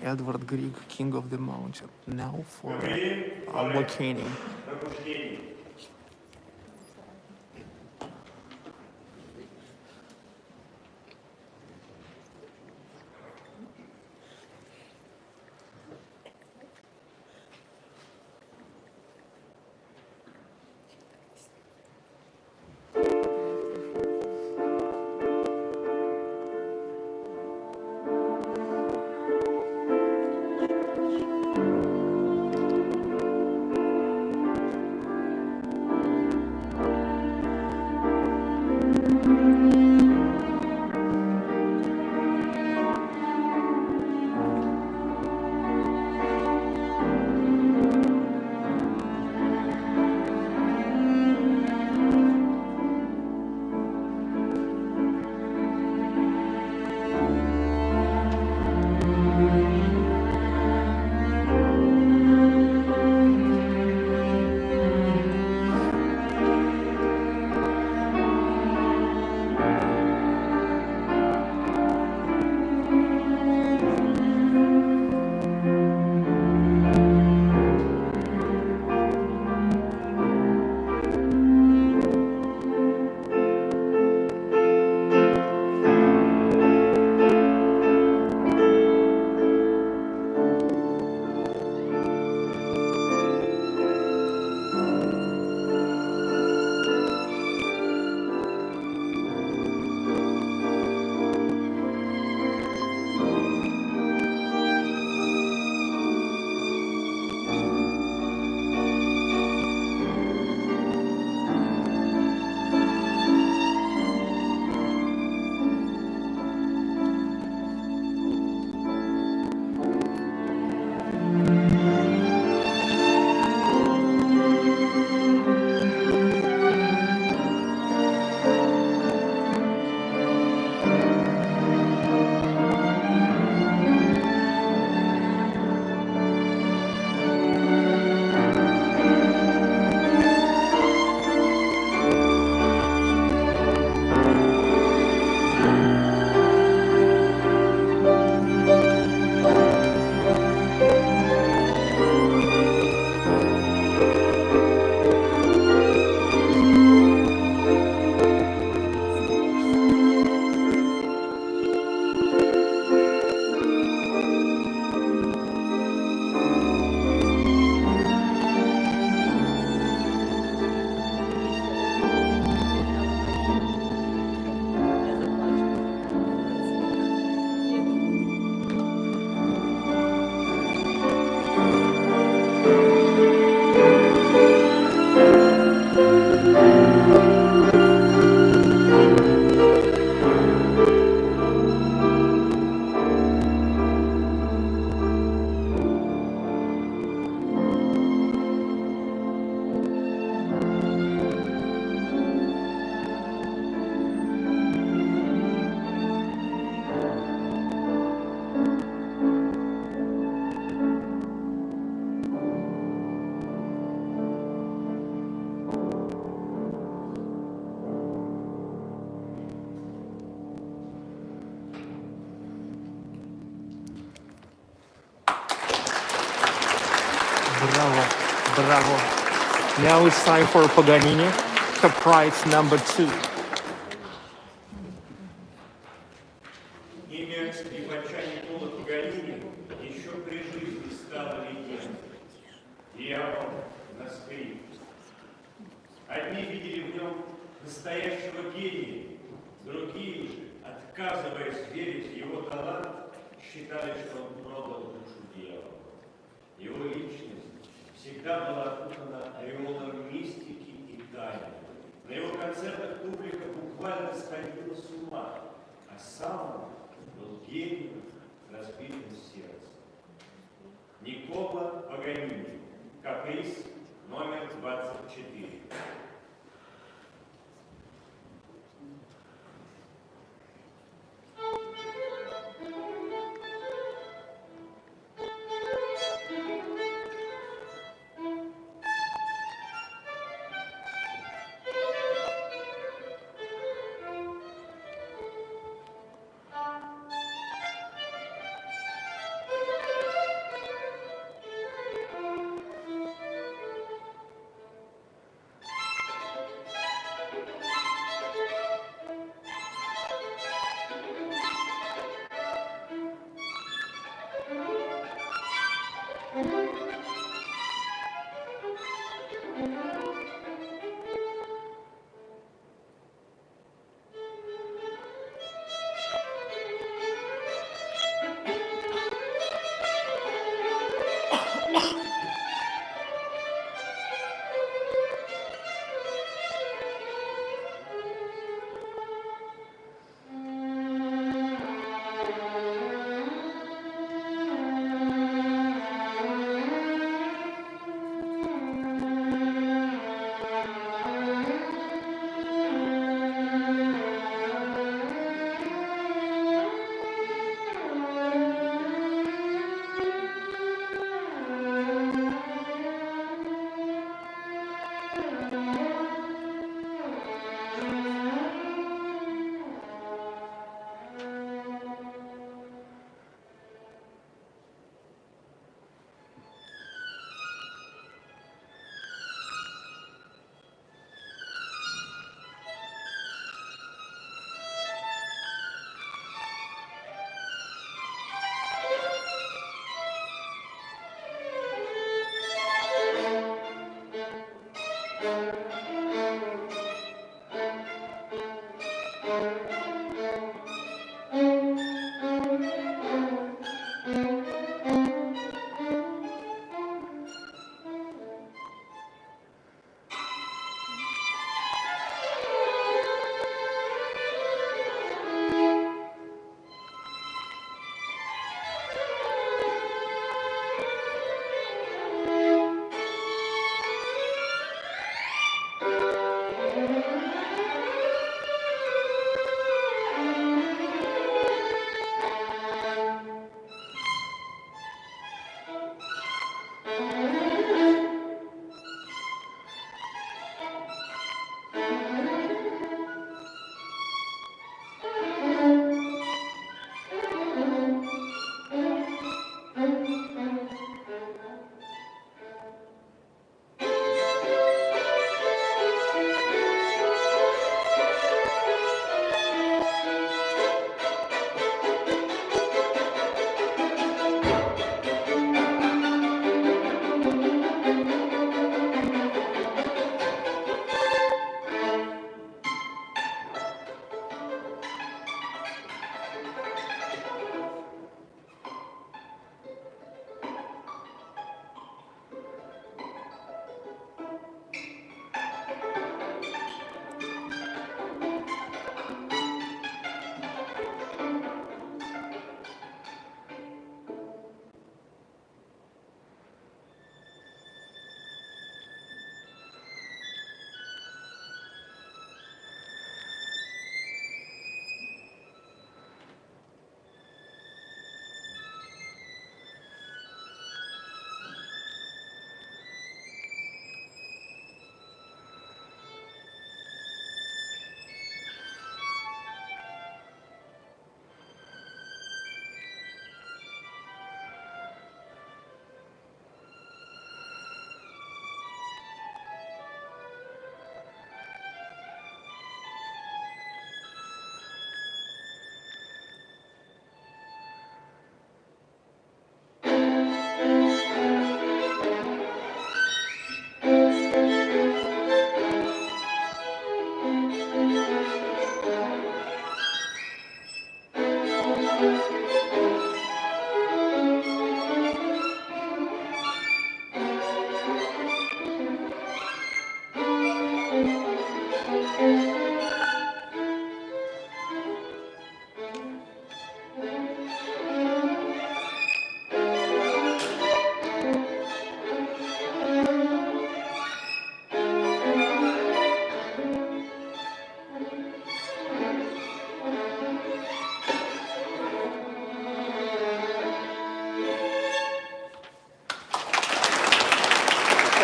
Edward Grieg, King of the Mountain. Now for Bacchini. Bravo, bravo. Now it's time for Paganini, Caprice number 2. Имя скрипача Никола Паганини еще при жизни стало легендой. Дьявол на скрипке. Одни видели в нем настоящего гения, другие же, отказываясь верить в его талант, считали, что он продал душу дьяволу. Его личность всегда была окутана ореолом мистики и тайны. На его концертах публика буквально сходила с ума, а сам он был гением с разбитым сердцем. Никола Паганини. Каприз номер 24.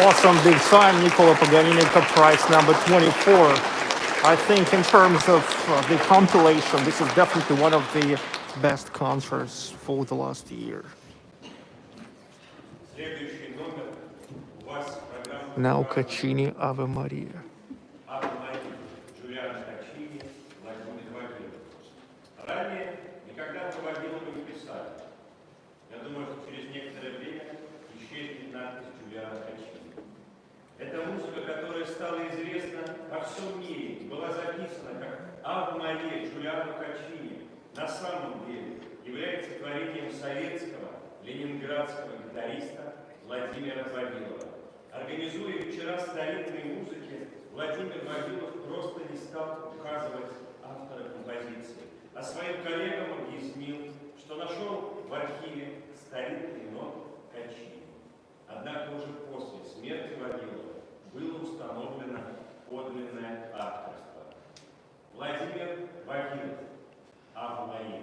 Awesome, big time. Nicola Paganini, prize number 24. I think in terms of the compilation, this is definitely one of the best concerts for the last year. Следующий номер у вас программа Now Caccini, Ave Maria. Ave Maria, Джулиано Качини, Владимир Вавилов. Ранее никогда про Вавилова не писали. Я думаю, что через некоторое время исчезнет надпись Джулиано Качини. Это музыка, которая стала известна во всем мире, была записана как Ave Maria Джулиано Качини, на самом деле является творением советского ленинградского гитариста Владимира Вавилова. Организуя вечера старинной музыки, Владимир Вавилов просто не стал указывать автора композиции, а своим коллегам объяснил, что нашел в архиве старинный нот Качини. Однако уже после смерти Вавилова было установлено подлинное авторство. Владимир Вавилов, Ave Maria.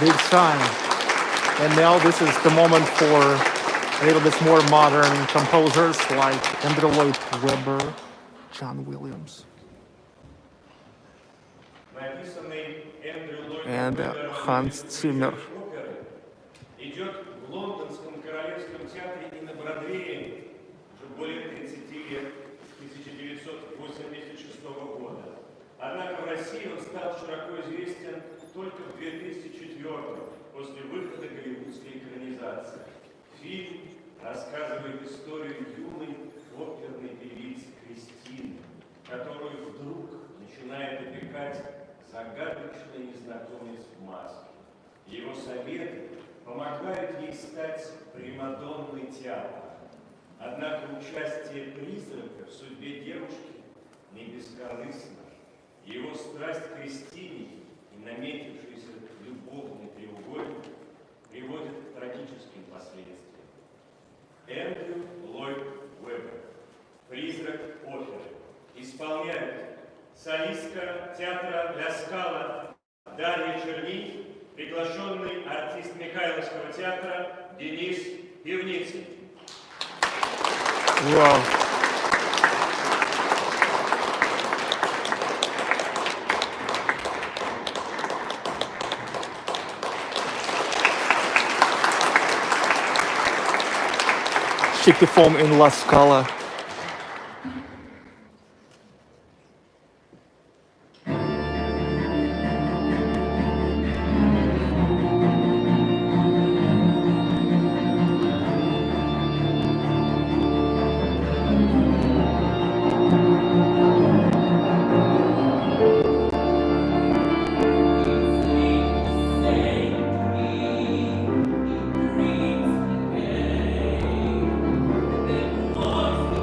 Big time. And now this is the moment for a little bit more modern composers like Andrew Lloyd Webber, John Williams, and Hans Zimmer. Идет в Лондонском Королевском театре и на Бродвее уже более 30 лет, с 1986 года. Однако в России он стал широко известен только в 2004 после выхода голливудской экранизации. Фильм рассказывает историю юной оперной певицы Кристины, которую вдруг начинает опекать загадочный незнакомец в маске. Его советы помогают ей стать примадонной театра. Однако участие призрака в судьбе девушки не бескорыстно. Его страсть к Кристине и наметившийся любовный треугольник приводит к трагическим последствиям. Эндрю Ллойд Уэббер. «Призрак оперы». Исполняют солистка театра для Scala Дарья Черни, приглашенный артист Михайловского театра Денис Пивницын. Wow. Shake the foam in La Scala. Once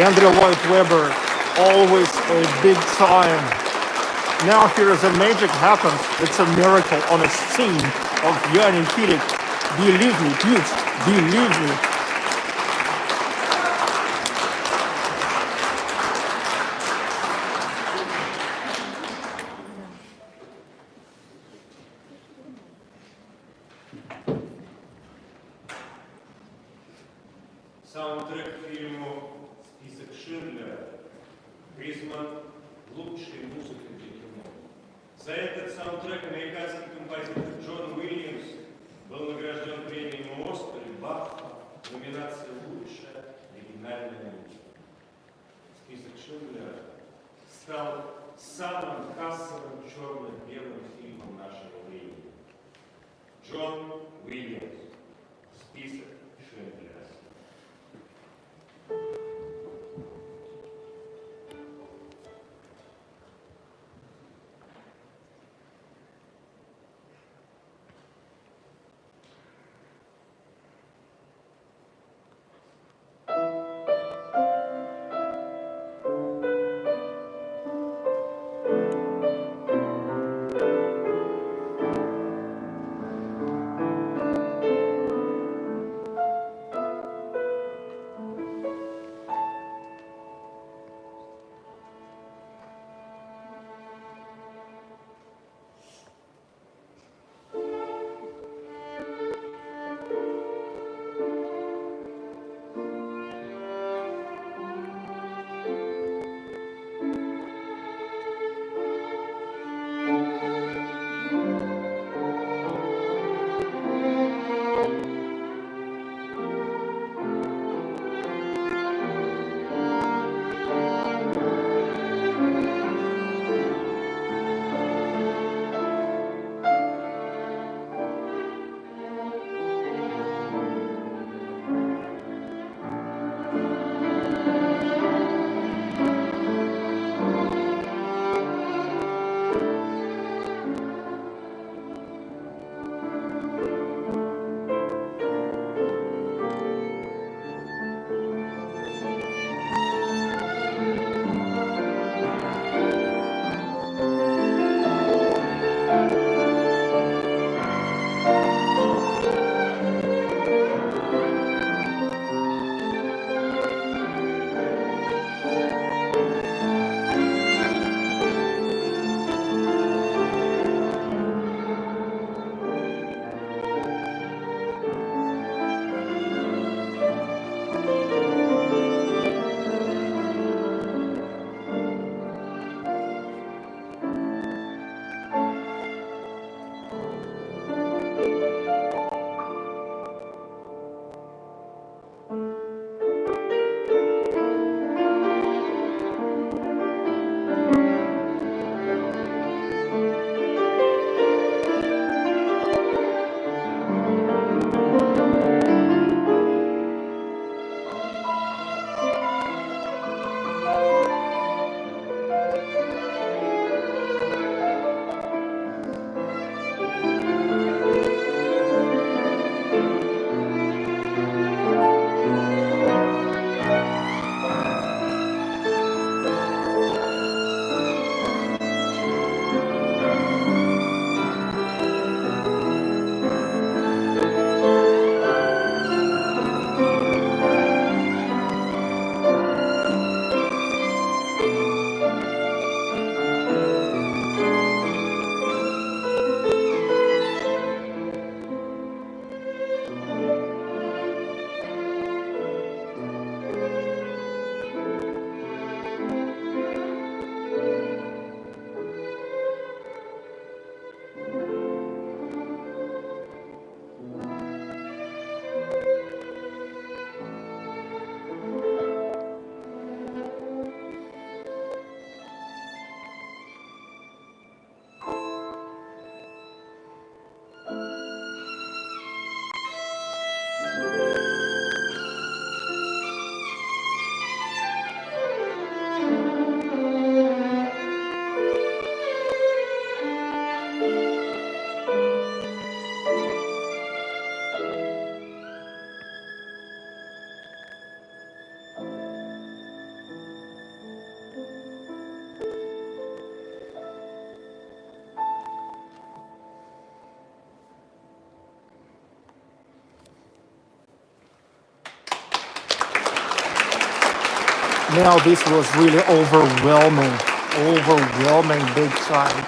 Andrew Lloyd Webber, always a big time. Now here is a magic happens. It's a miracle on a scene of Jaani Kirik. Believe me, please, believe me. Саундтрек к фильму «Список Шиндлера» признан лучшей музыкой для кино. За этот саундтрек американский композитор Джон Уильямс был награжден премией «Оскар» и Баха в номинации «Лучшая оригинальная музыка». «Список Шиндлера» стал самым кассовым черно-белым фильмом нашего времени. Джон Уильямс. «Список Шиндлера». Now this was really overwhelming, big time.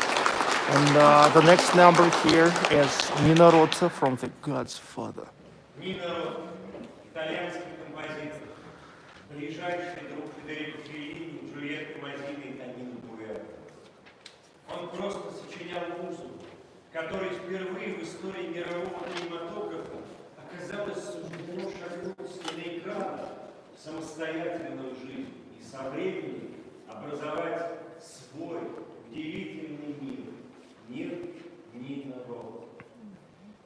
And the next number here is Nina Rota from The God's Father. Нина Рот, итальянский композитор, ближайший друг Федерико Феллини, Джульетты Мазины и Танина Буэра. Он просто сочинял музыку, которая впервые в истории мирового кинематографа оказалась суждено шагнуть на экран в самостоятельную жизнь и со временем образовать свой удивительный мир Нина Рот.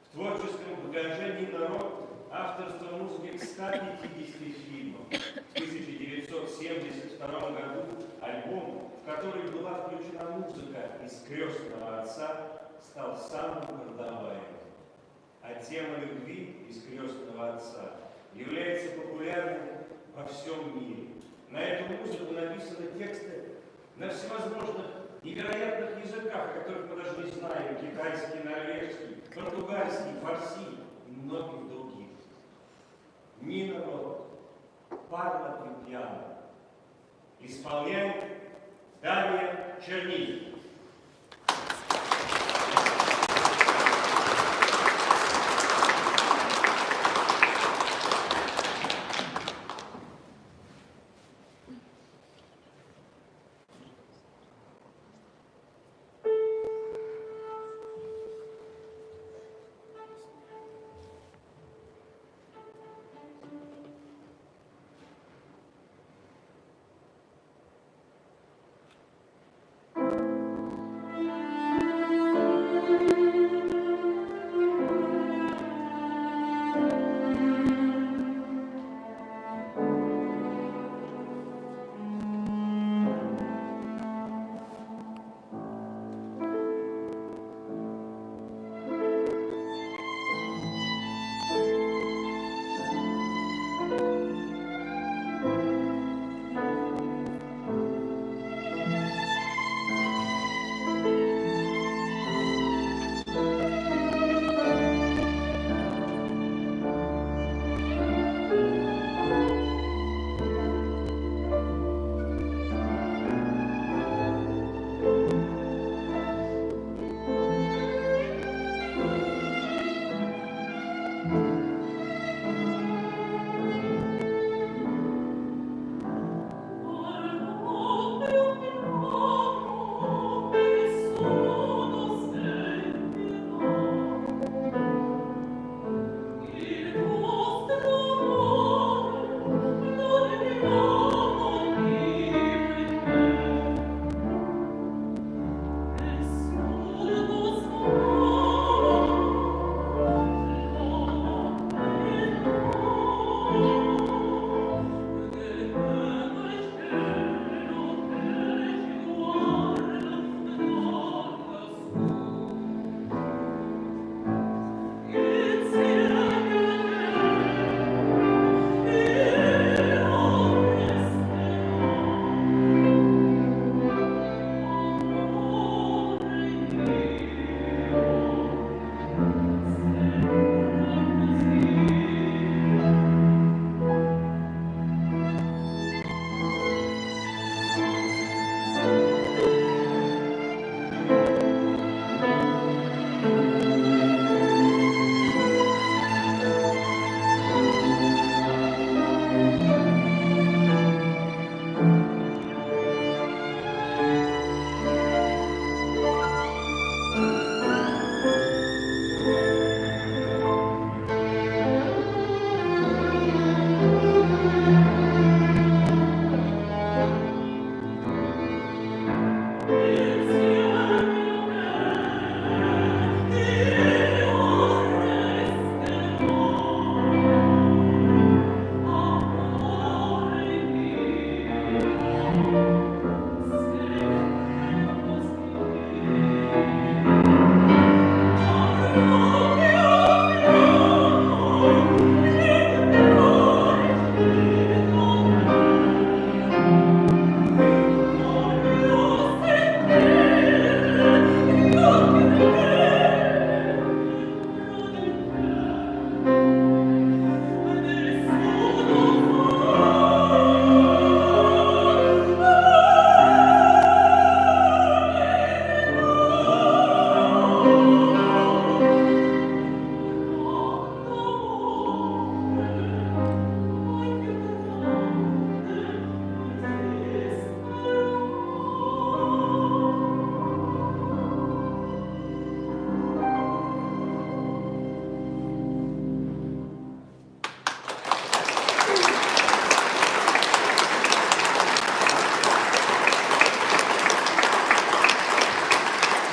В творческом багаже Нина Рот авторство музыки к 150 фильмам. В 1972 году альбом, в который была включена музыка из «Крестного отца», стал самым продаваемым. А тема любви из «Крестного отца» является популярной во всем мире. На эту музыку написаны тексты на всевозможных невероятных языках, о которых мы даже не знаем: китайский, норвежский, португальский, фарси и многих других. Нина Рот, Парла Пьяна. Исполняет Дарья Чернигова.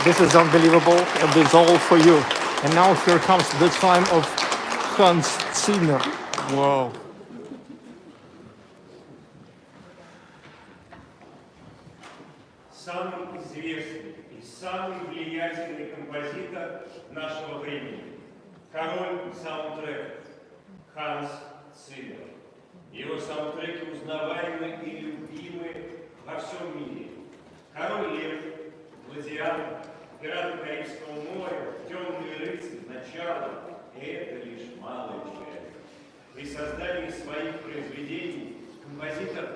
This is unbelievable, and it's all for you. And now here comes the time of Hans Zimmer. Wow. Самый известный и самый влиятельный композитор нашего времени, король саундтрека Ханс Циммер. Его саундтреки узнаваемы и любимы во всем мире. Король Лев, Гладиатор, Пираты Карибского моря, Темный рыцарь, Начало – это лишь малая часть. При создании своих произведений композитор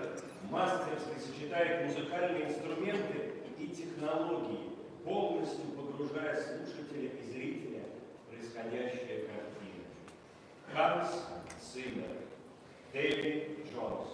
мастерски сочетает музыкальные инструменты и технологии, полностью погружая слушателя и зрителя в происходящее картины. Ханс Циммер, Дэвид Джонс.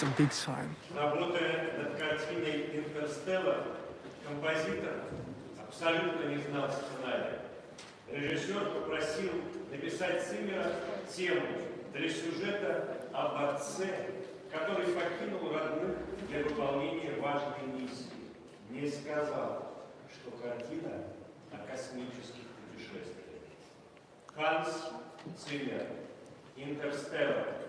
a big time. Работая над картиной «Интерстеллар», композитор абсолютно не знал сценария. Режиссер попросил написать Циммера тему для сюжета об отце, который покинул родных для выполнения важной миссии. Не сказал, что картина о космических путешествиях. Ханс Циммер, «Интерстеллар».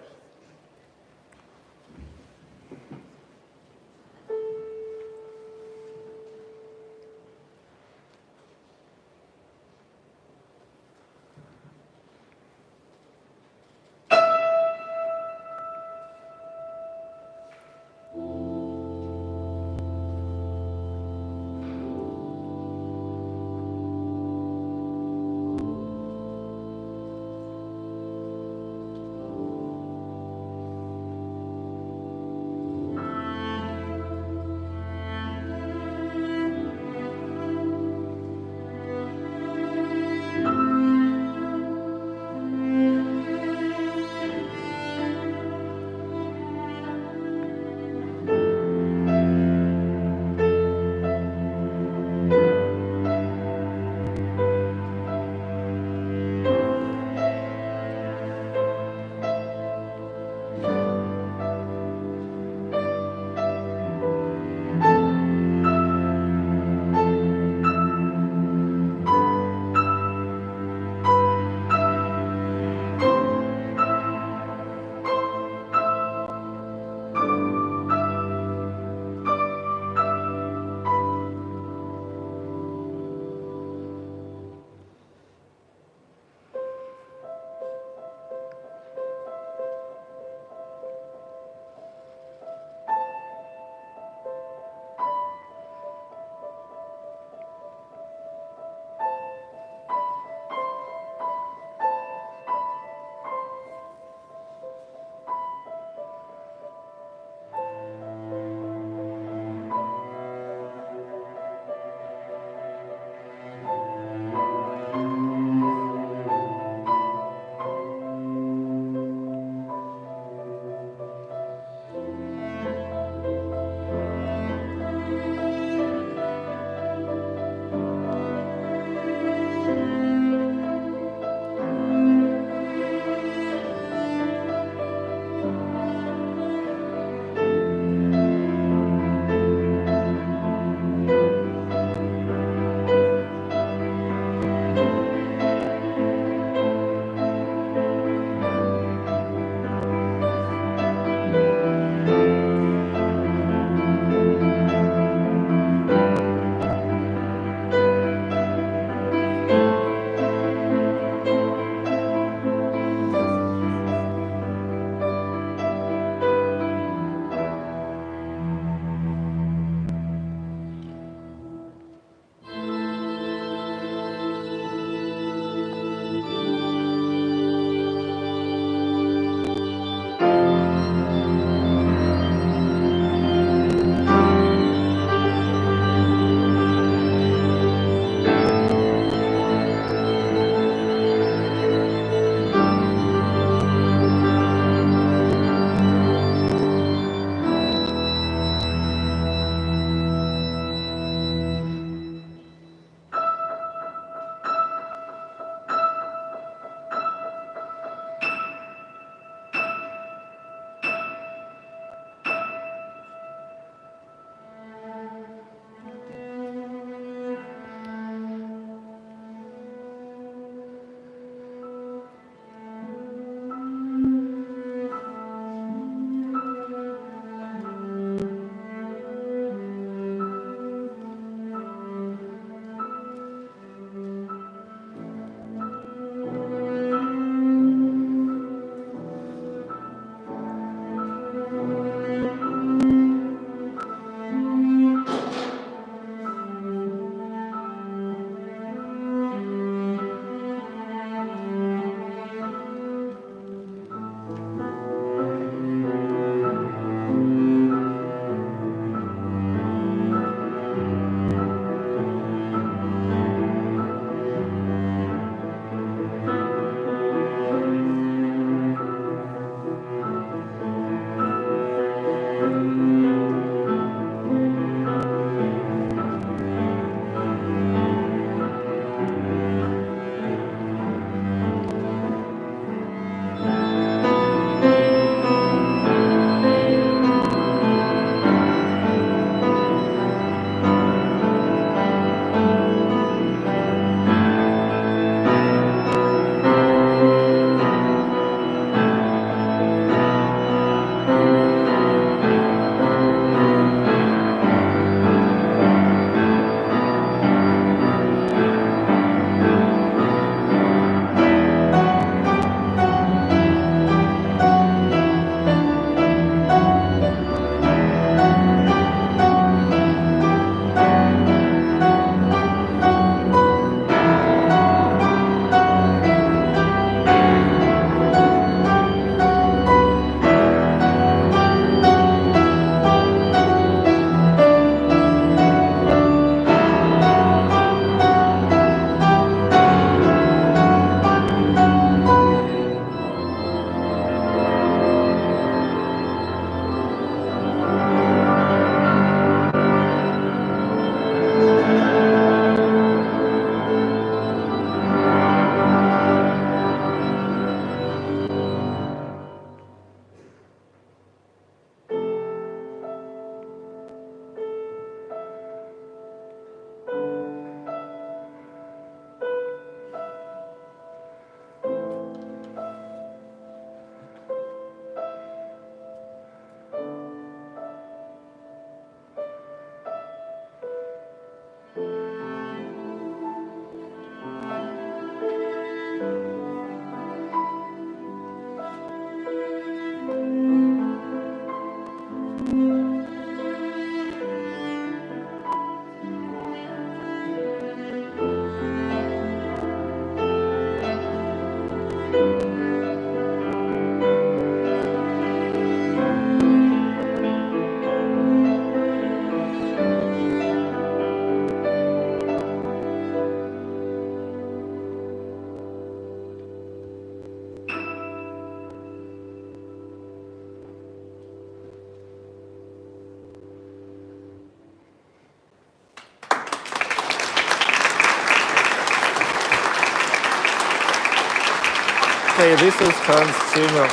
Okay, this is Hans Zimmer.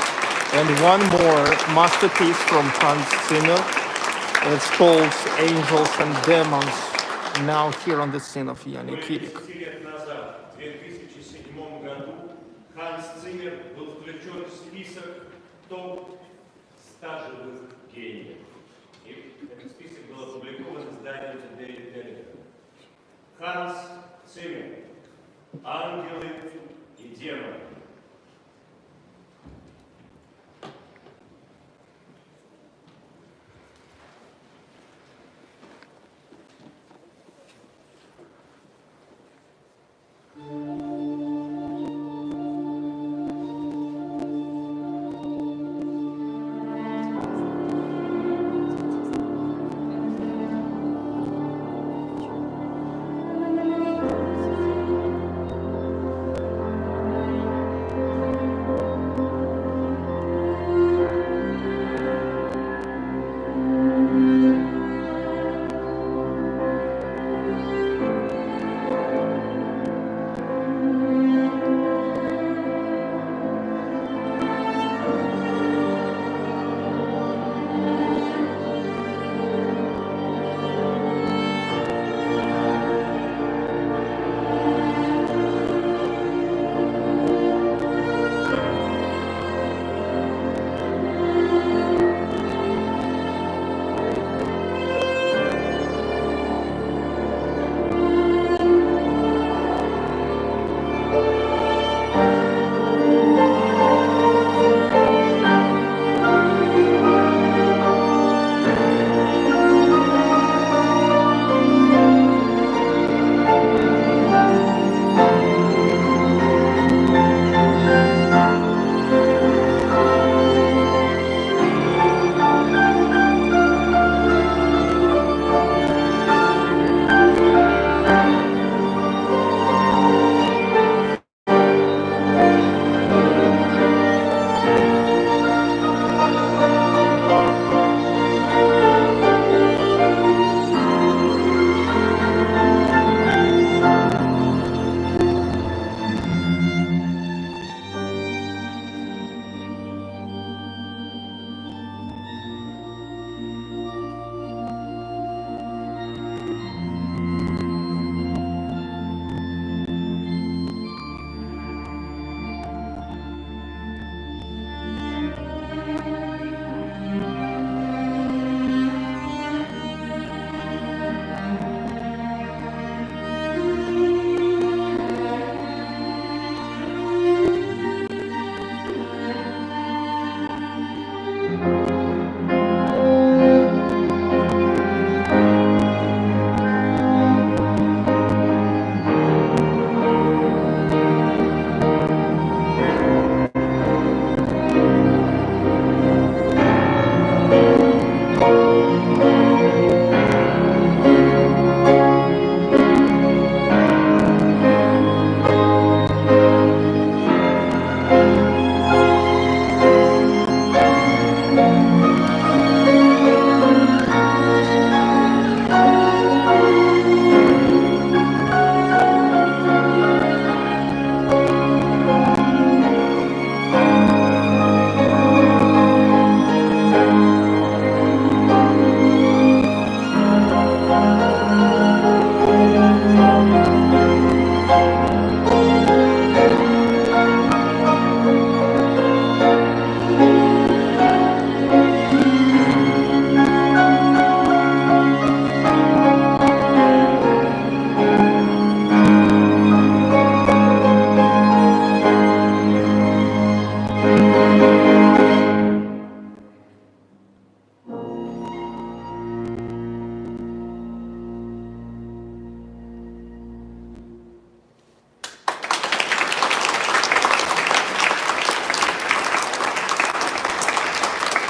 And one more masterpiece from Hans Zimmer. It's called Angels and Demons. Now here on the scene of Jaani Kirik. 10 лет назад, в 2007 году, Ханс Циммер был включен в список топ-100 живых гениев. И этот список был опубликован изданием Daily Telegraph. Ханс Циммер. Ангелы и демоны.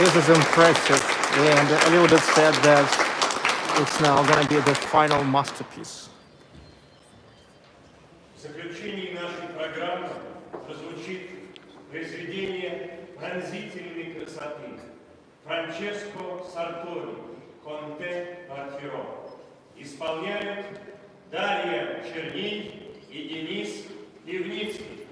This is impressive, and a little bit sad that it's now going to be the final masterpiece. В заключении нашей программы прозвучит произведение пронзительной красоты Франческо Сартори «Конте Партиро». Исполняют Дарья Черней и Денис Ливницкий.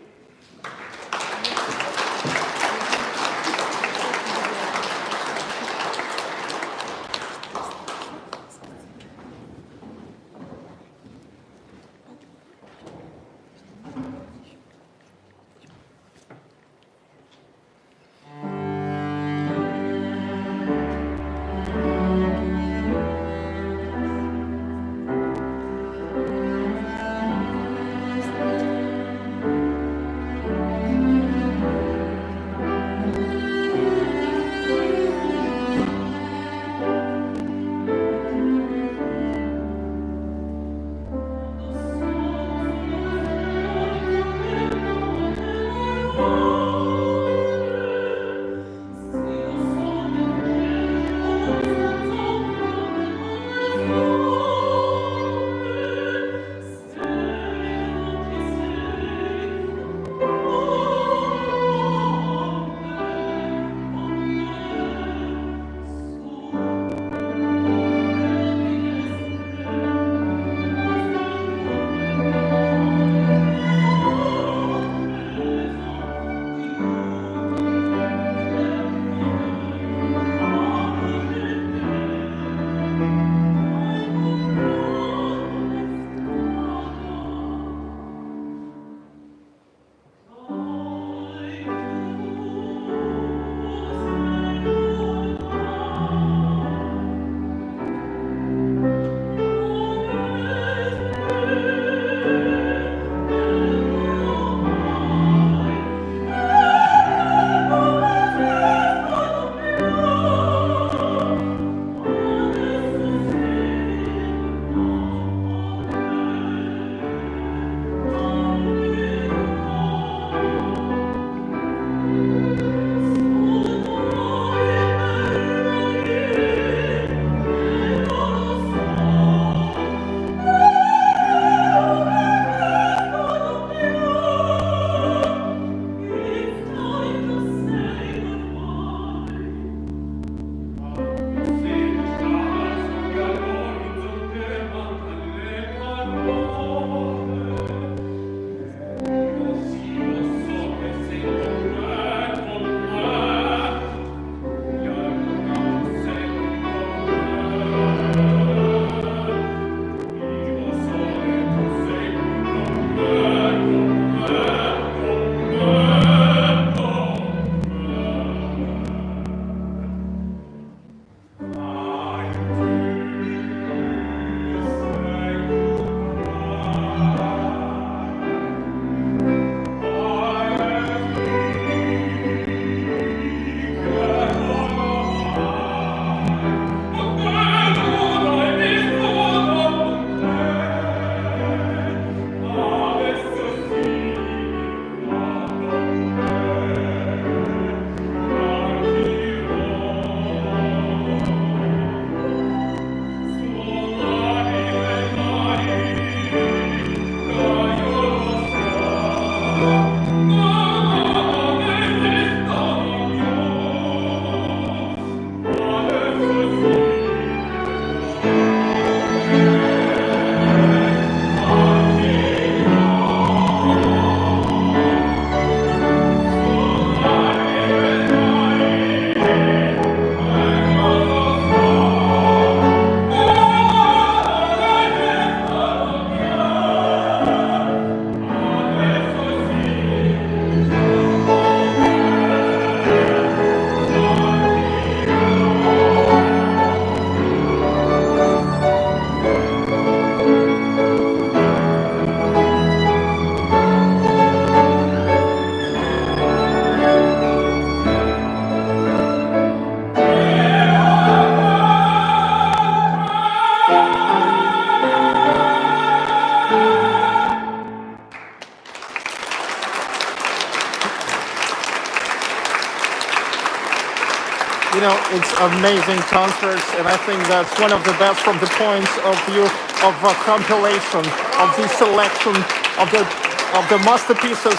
You know, it's amazing concerts, and I think that's one of the best from the points of view of a compilation, of the selection of the masterpieces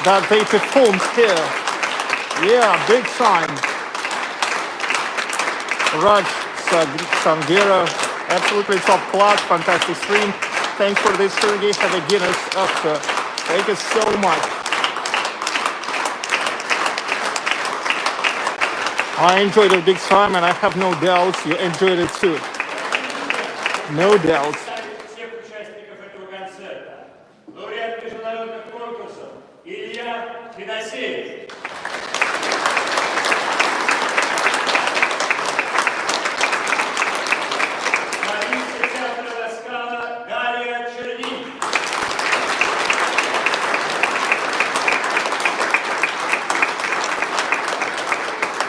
that they performed here. Yeah, big time. Raj Sangera, absolutely top class, fantastic stream. Thanks for this, Sergey. Have a Guinness after. Thank you so much. I enjoyed it big time, and I have no doubts you enjoyed it too. No doubts. Всех участников этого концерта. Лауреат международных конкурсов Илья Федосеев. Солистка театра Scala Дарья Черник.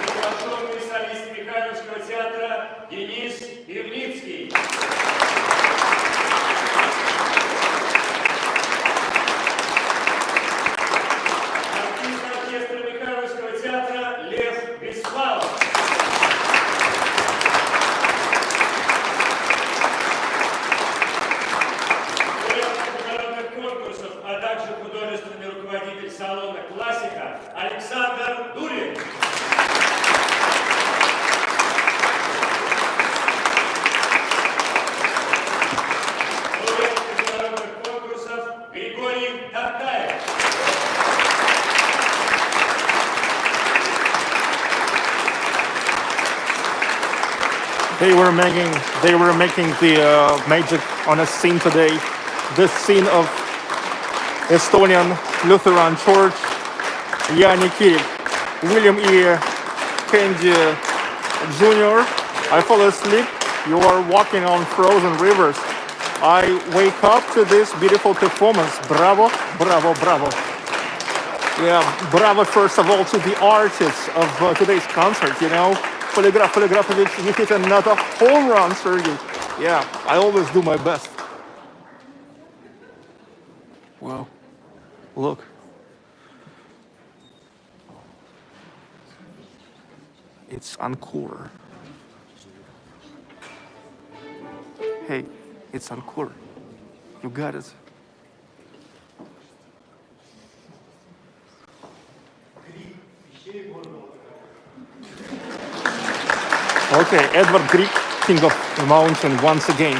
Приглашенный солист Михайловского театра Денис Пивницкий. Артист оркестра Михайловского театра Лев Беслав. Лауреат международных конкурсов, а также художественный руководитель салона «Классика» Александр Дурин. Лауреат международных конкурсов Григорий Тартаев. They were making the magic on a scene today. This scene of Estonian Lutheran Church, Jaani Kirik, William E. Kennedy Jr. I fall asleep. You are walking on frozen rivers. I wake up to this beautiful performance. Bravo, bravo, bravo. Yeah, bravo first of all to the artists of today's concert, you know. Polygraphovich, you hit another home run, Sergey. Yeah, I always do my best. Wow, look. It's encore. Hey, it's encore. You got it. Okay, Edward Grieg, King of the Mountain once again.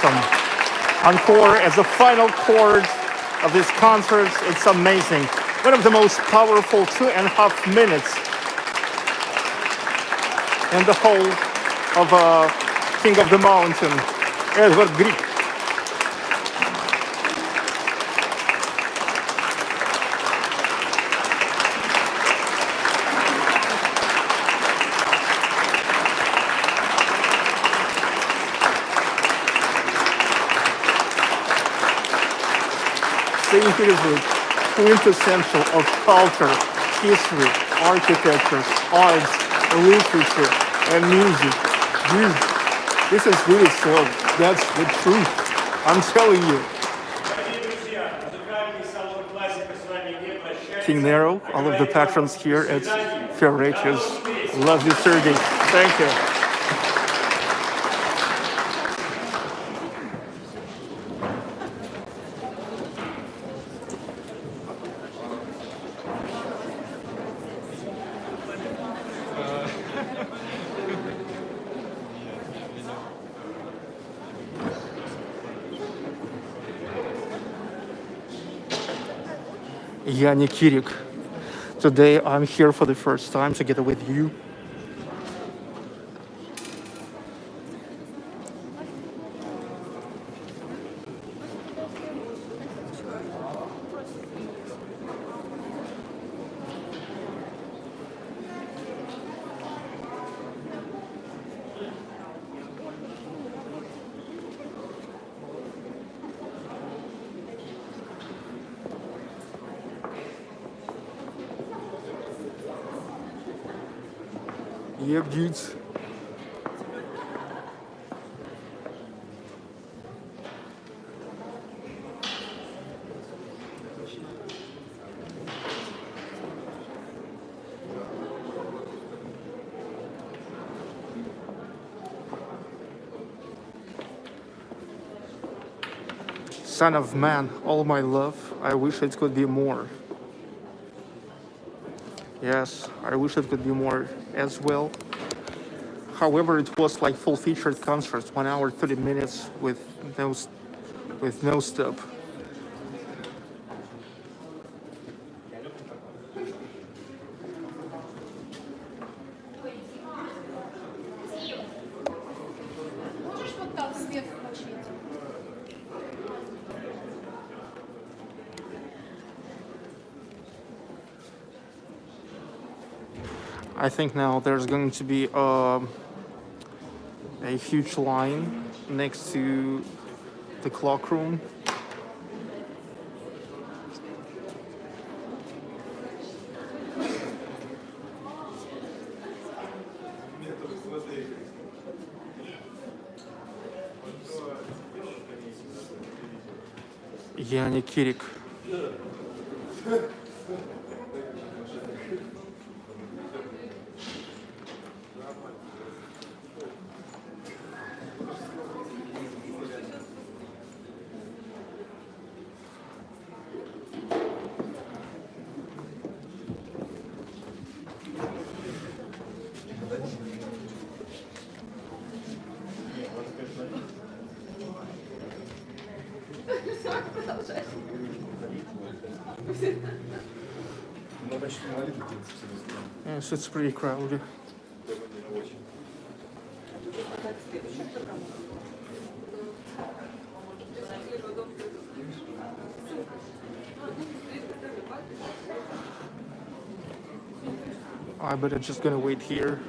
awesome. Encore as the final chord of this concert. It's amazing. One of the most powerful 2.5 minutes in the whole of King of the Mountain, Edward Grieg. St Petersburg, quintessential of culture, history, architecture, arts, literature, and music. This is really so. That's the truth. I'm telling you. King Nero, all of the patrons here at Ferretius. Love you, Sergey. Thank you. Jaani Kirik. Today I'm here for the first time together with you. Yep, dudes. Son of man, all my love, I wish it could be more. Yes, I wish it could be more as well. However, it was like full featured concert, 1 hour 30 minutes with no stop. Можешь вот так свет включить? I think now there's going to be a huge line next to the clock room. Jaani Kirik. Yes, it's pretty crowded. I bet I'm just gonna wait here.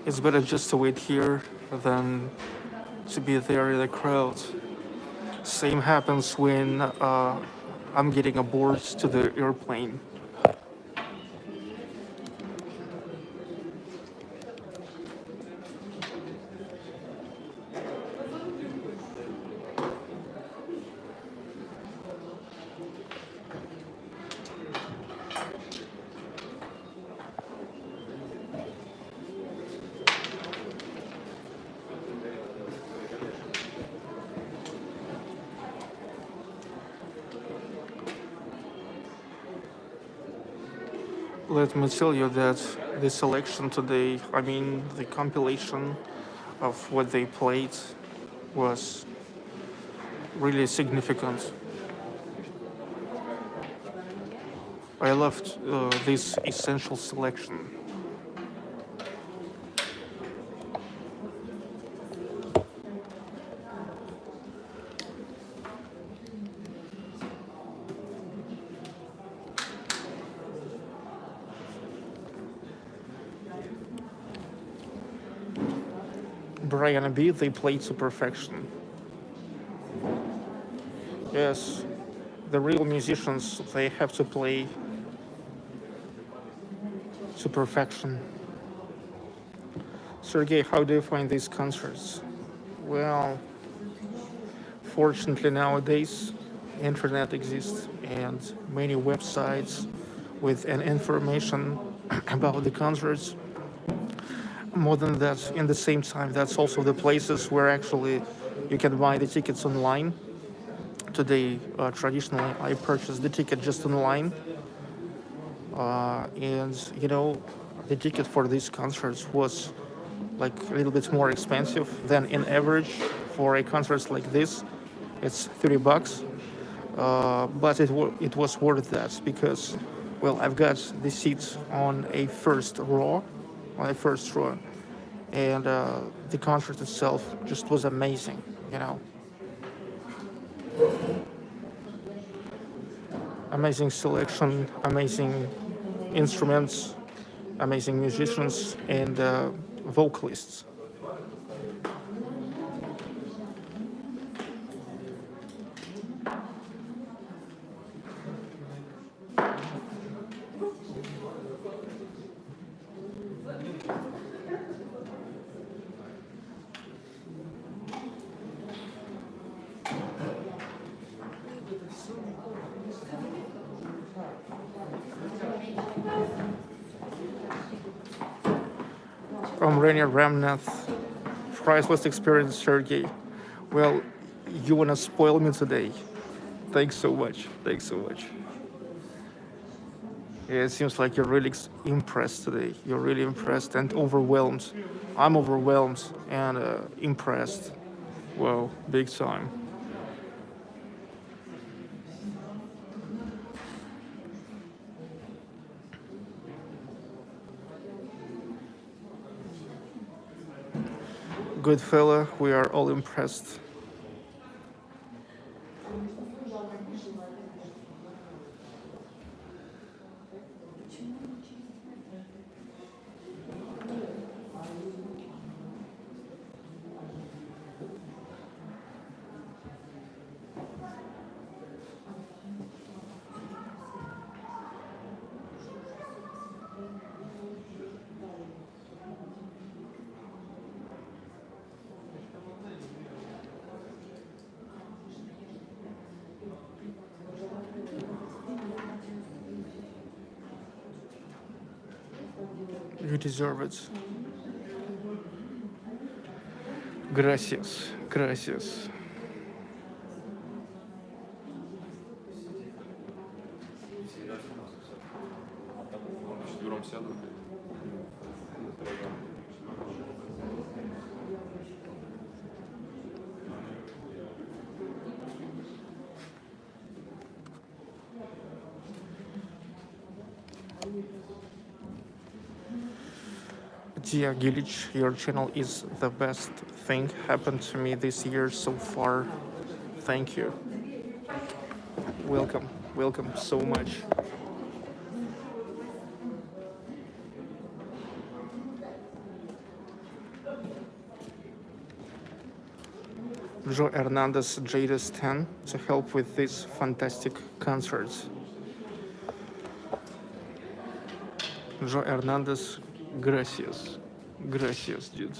It's better just to wait here than to be there in the crowd. Same happens when I'm getting aboard to the airplane. Let me tell you that the selection today, I mean the compilation of what they played, was really significant. I loved this essential selection. Brian B, they played to perfection. Yes, the real musicians, they have to play to perfection. Sergey, how do you find these concerts? Well, fortunately nowadays, internet exists and many websites with an information about the concerts. More than that, in the same time, that's also the places where actually you can buy the tickets online. Today, traditionally, I purchased the ticket just online. And, you know, the ticket for these concerts was like a little bit more expensive than in average for a concert like this. It's $30. But it was worth that because, well, I've got the seats on a first row, and the concert itself just was amazing, you know. Amazing selection, amazing instruments, amazing musicians, and vocalists. From Rainier Ramnath, priceless experience, Sergey. Well, you wanna spoil me today. Thanks so much. Thanks so much. Yeah, it seems like you're really impressed today. You're really impressed and overwhelmed. I'm overwhelmed and impressed. Wow, big time. Good fella, we are all impressed. You deserve it. Gracias, gracias. Dear Gilich, your channel is the best thing happened to me this year so far. Thank you. Welcome, welcome so much. Joe Hernandez JDS-10 to help with these fantastic concerts. Joe Hernandez, gracias. Gracias, dude.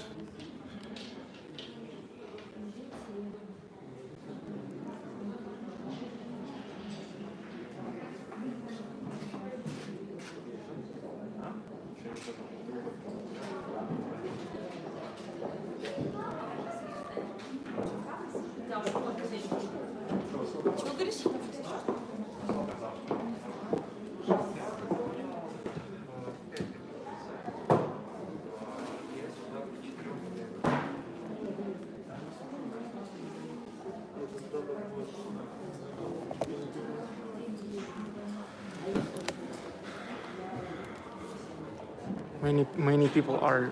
Many people are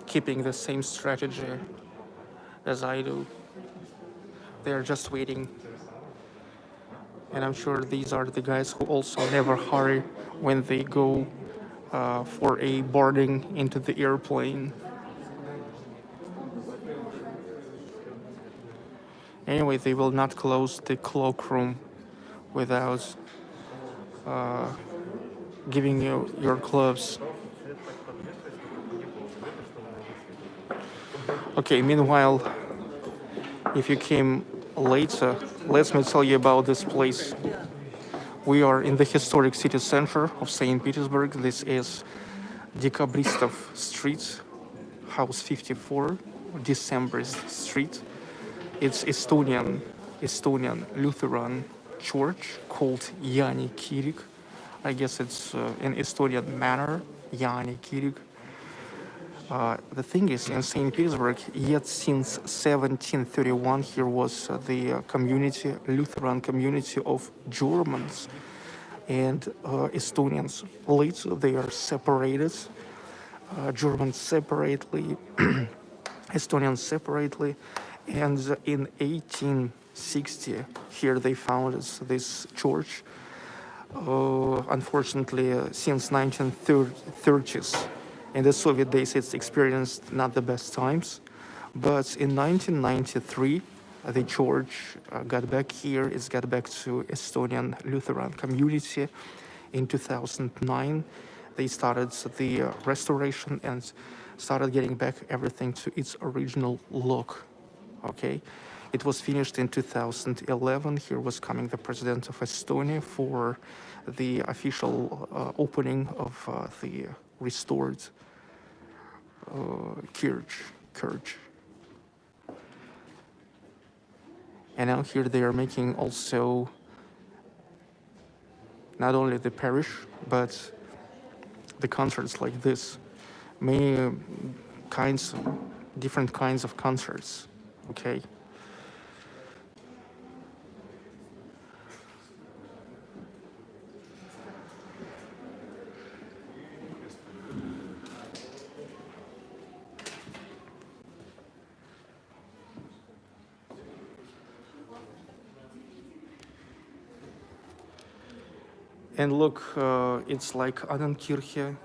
keeping the same strategy as I do. They're just waiting. And I'm sure these are the guys who also never hurry when they go for a boarding into the airplane. Anyway, they will not close the cloakroom without giving you your gloves. Okay, meanwhile, if you came later, let me tell you about this place. We are in the historic city center of St. Petersburg. This is Dekabristov Street, House 54, Decembrist Street. It's Estonian Lutheran church called Jaani Kirik. I guess it's in Estonian manner, Jaani Kirik. The thing is, in St. Petersburg, yet since 1731, here was the community, Lutheran community of Germans and Estonians. Later, they are separated, Germans separately, Estonians separately, and in 1860, here they founded this church. Unfortunately, since 1930s, in the Soviet days, it's experienced not the best times. But in 1993, the church got back here. It's got back to Estonian Lutheran community. In 2009, they started the restoration and started getting back everything to its original look. Okay, it was finished in 2011. Here was coming the president of Estonia for the official opening of the restored church. And now here they are making also not only the parish, but the concerts like this. Many different kinds of concerts, okay? And look, it's like Annenkirche.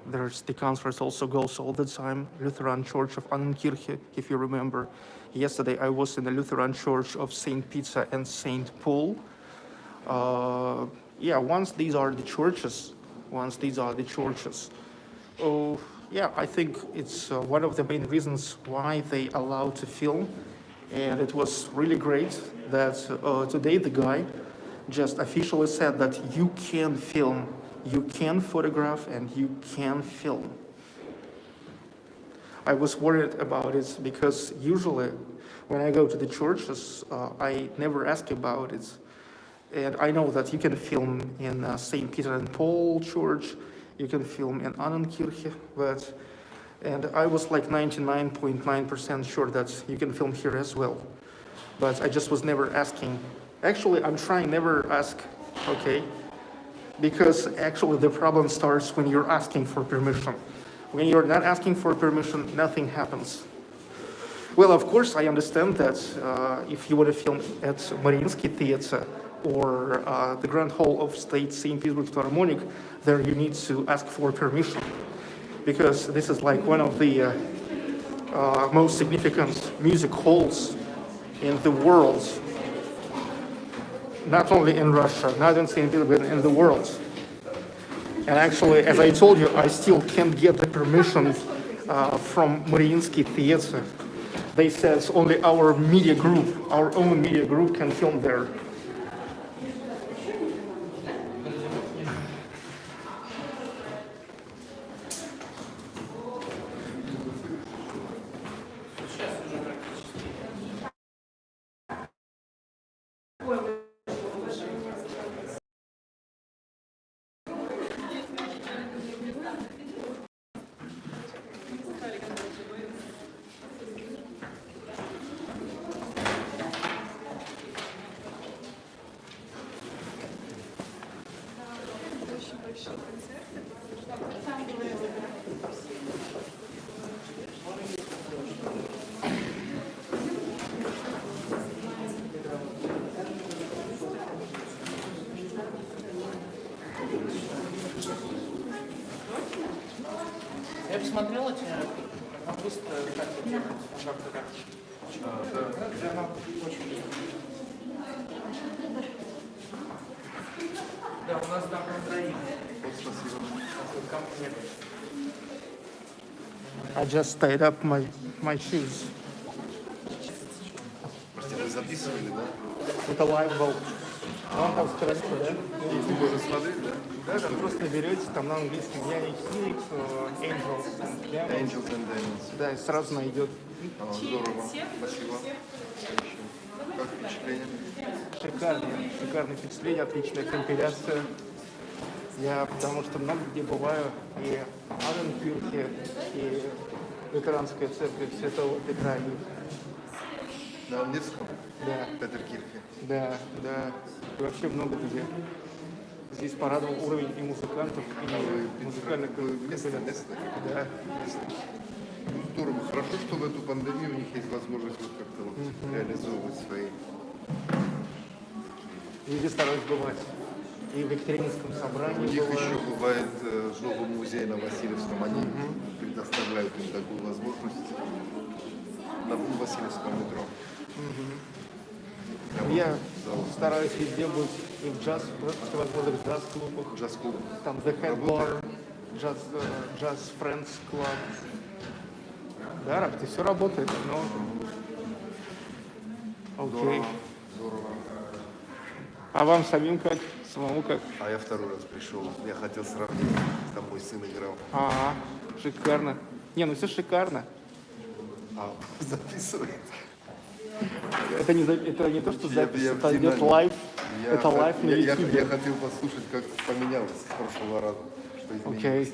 There's the concerts also goes all the time. Lutheran Church of Annenkirche, if you remember. Yesterday I was in the Lutheran Church of St. Peter and St. Paul. Once these are the churches. Oh, yeah, I think it's one of the main reasons why they allow to film. And it was really great that today the guy just officially said that you can film, you can photograph, and you can film. I was worried about it because usually when I go to the churches, I never ask about it. And I know that you can film in St. Peter and Paul Church, you can film in Annenkirche, and I was like 99.9% sure that you can film here as well. But I just was never asking. Actually, I'm trying never ask, okay? Because actually the problem starts when you're asking for permission. When you're not asking for permission, nothing happens. Well, of course, I understand that if you want to film at Mariinsky Theatre or the Grand Hall of State St. Petersburg Philharmonic, there you need to ask for permission. Because this is like one of the most significant music halls in the world. Not only in Russia, not in St. Petersburg, in the world. And actually, as I told you, I still can't get the permission from Mariinsky Theatre. They said only our media group, our own media group, can film there. Я посмотрел эти, нам быстро как-то так. Да, нам очень быстро. Да, у нас там троих. Спасибо. Нет. I just tied up my shoes. Простите, вы записывали, да? Это лайв-волк. Он там страница, да? Если можно смотреть, да? Да, там просто берете, там на английском Jaani Kirik, Angels and Demons. Да, и сразу найдет. Здорово. Спасибо. Как впечатление? Шикарное впечатление, отличная компиляция. Я потому что много где бываю, и Авенкирхе, и лютеранская церковь Святого Петра. На английском? Да. Петеркирхе. Да. И вообще много где. Здесь порадовал уровень и музыкантов, и музыкальных Местные? Да. Ну, здорово. Хорошо, что в эту пандемию у них есть возможность вот как-то вот реализовывать свои. Везде стараюсь бывать. И в Екатерининском собрании У них бываю. еще бывает в новом музее на Васильевском, они предоставляют им такую возможность на Васильевском метро. Я стараюсь везде быть и в всевозможных джаз-клубах. Джаз-клуб. Там The Head Bar, Jazz Friends Club. Да, Раб, ты все работает, но... Окей. Здорово. А вам самим как? Самому как? А я второй раз пришел. Я хотел сравнить. Там мой сын играл. Ага, шикарно. Не, ну все шикарно. А, записывает. Это не то, что запись, я это в идет динамике. лайв. Это лайв на я YouTube. хотел послушать, как поменялось с прошлого раза. Что изменилось.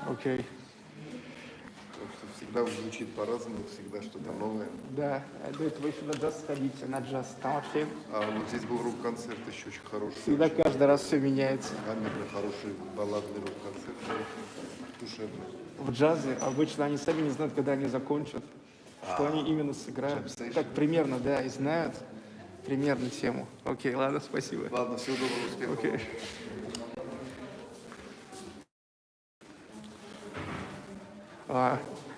Окей. Так что всегда звучит по-разному, всегда что-то новое. Да, до этого еще на джаз сходите, на джаз. Там вообще А вот здесь был рок-концерт еще очень хороший. всегда каждый раз все меняется. Камерный, хороший балладный рок-концерт. Душевный. В джазе обычно они сами не знают, когда они закончат, что они именно сыграют. Джем-сейшн. Так примерно, да, и знают примерно тему. Окей, ладно, спасибо. Ладно, всего доброго, успехов. Окей.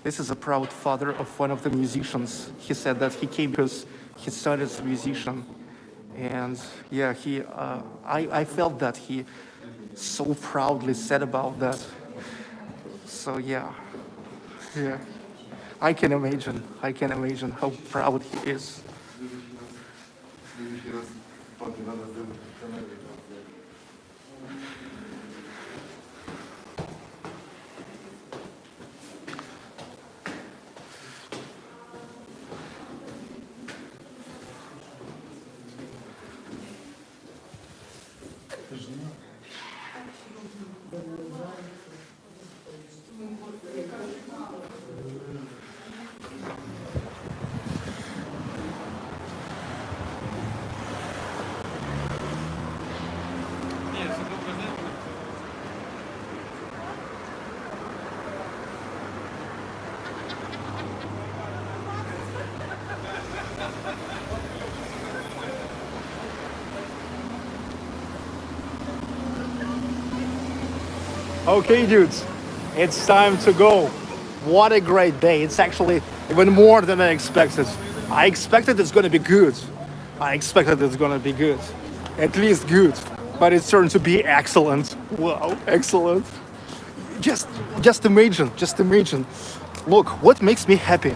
This is a proud father of one of the musicians. He said that he came because his son is a musician. And yeah, I felt that he so proudly said about that. So yeah. I can imagine how proud he is. В следующий раз папе надо сделать профессиональный концерт. Okay, dudes, it's time to go. What a great day. It's actually even more than I expected. I expected it's going to be good. I expected it's going to be good. At least good. But it turned to be excellent. Wow, excellent. Just imagine. Look, what makes me happy?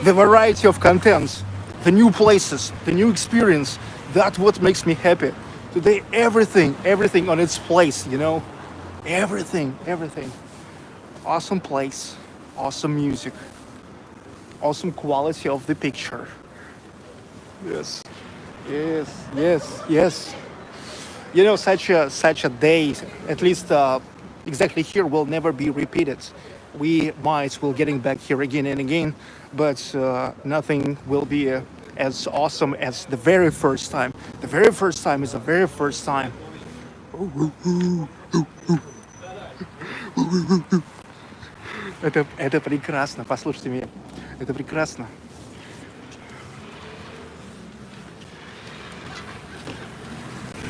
The variety of contents, the new places, the new experience. That's what makes me happy. Today, everything on its place, you know? Everything. Awesome place, awesome music, awesome quality of the picture. Yes. You know, such a day, at least exactly here, will never be repeated. We might will getting back here again and again, but nothing will be as awesome as the very first time. The very first time is the very first time. Это прекрасно, послушайте меня. Это прекрасно.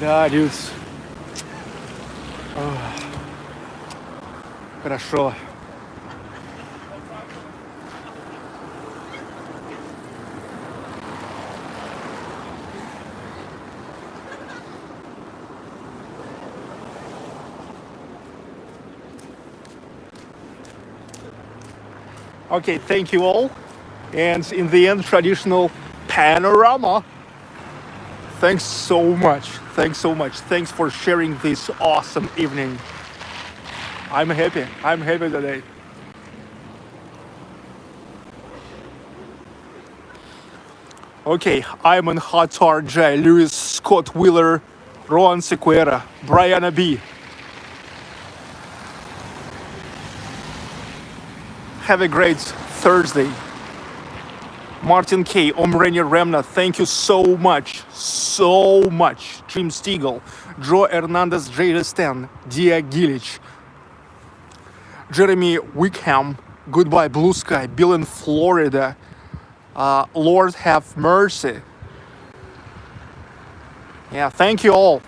Да, dudes. Хорошо. Okay, thank you all. And in the end, traditional panorama. Thanks so much. Thanks for sharing this awesome evening. I'm happy today. Okay, Iman Hatar, Jay Lewis, Scott Wheeler, Rohan Sequeira, Brianna B. Have a great Thursday. Martin K, Omrenia Remna, thank you so much. Jim Stiegel, Joe Hernandez, Jada Stan, Dia Gilic, Jeremy Wickham, Goodbye Blue Sky, Bill in Florida, Lord have mercy. Yeah, thank you all.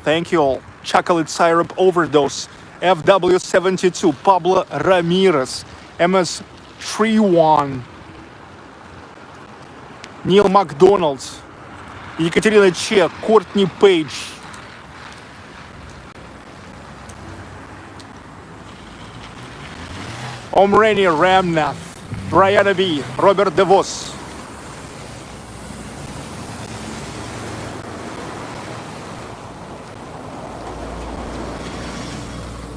Chocolate syrup overdose, FW72, Pablo Ramirez, MS31, Neil McDonald, Екатерина Че, Courtney Page, Omreni Ramnath, Brianna B, Robert DeVos,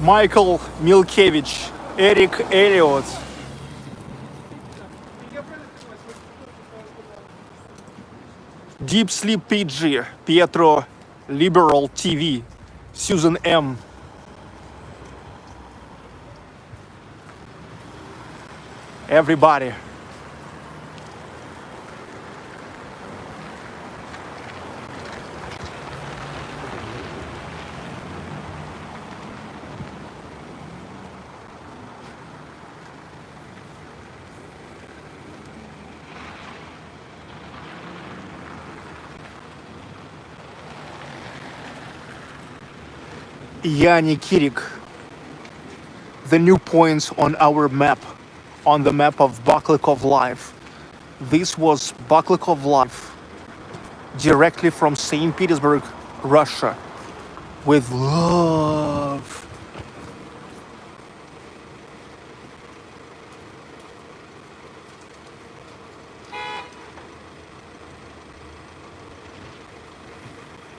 Michael Milkevich, Eric Elliott, Deep Sleep PG, Pietro Liberal TV, Susan M. Everybody. Jaani Kirik, the new points on our map, on the map of Baklykov Live. This was Baklykov Live, directly from St. Petersburg, Russia, with love.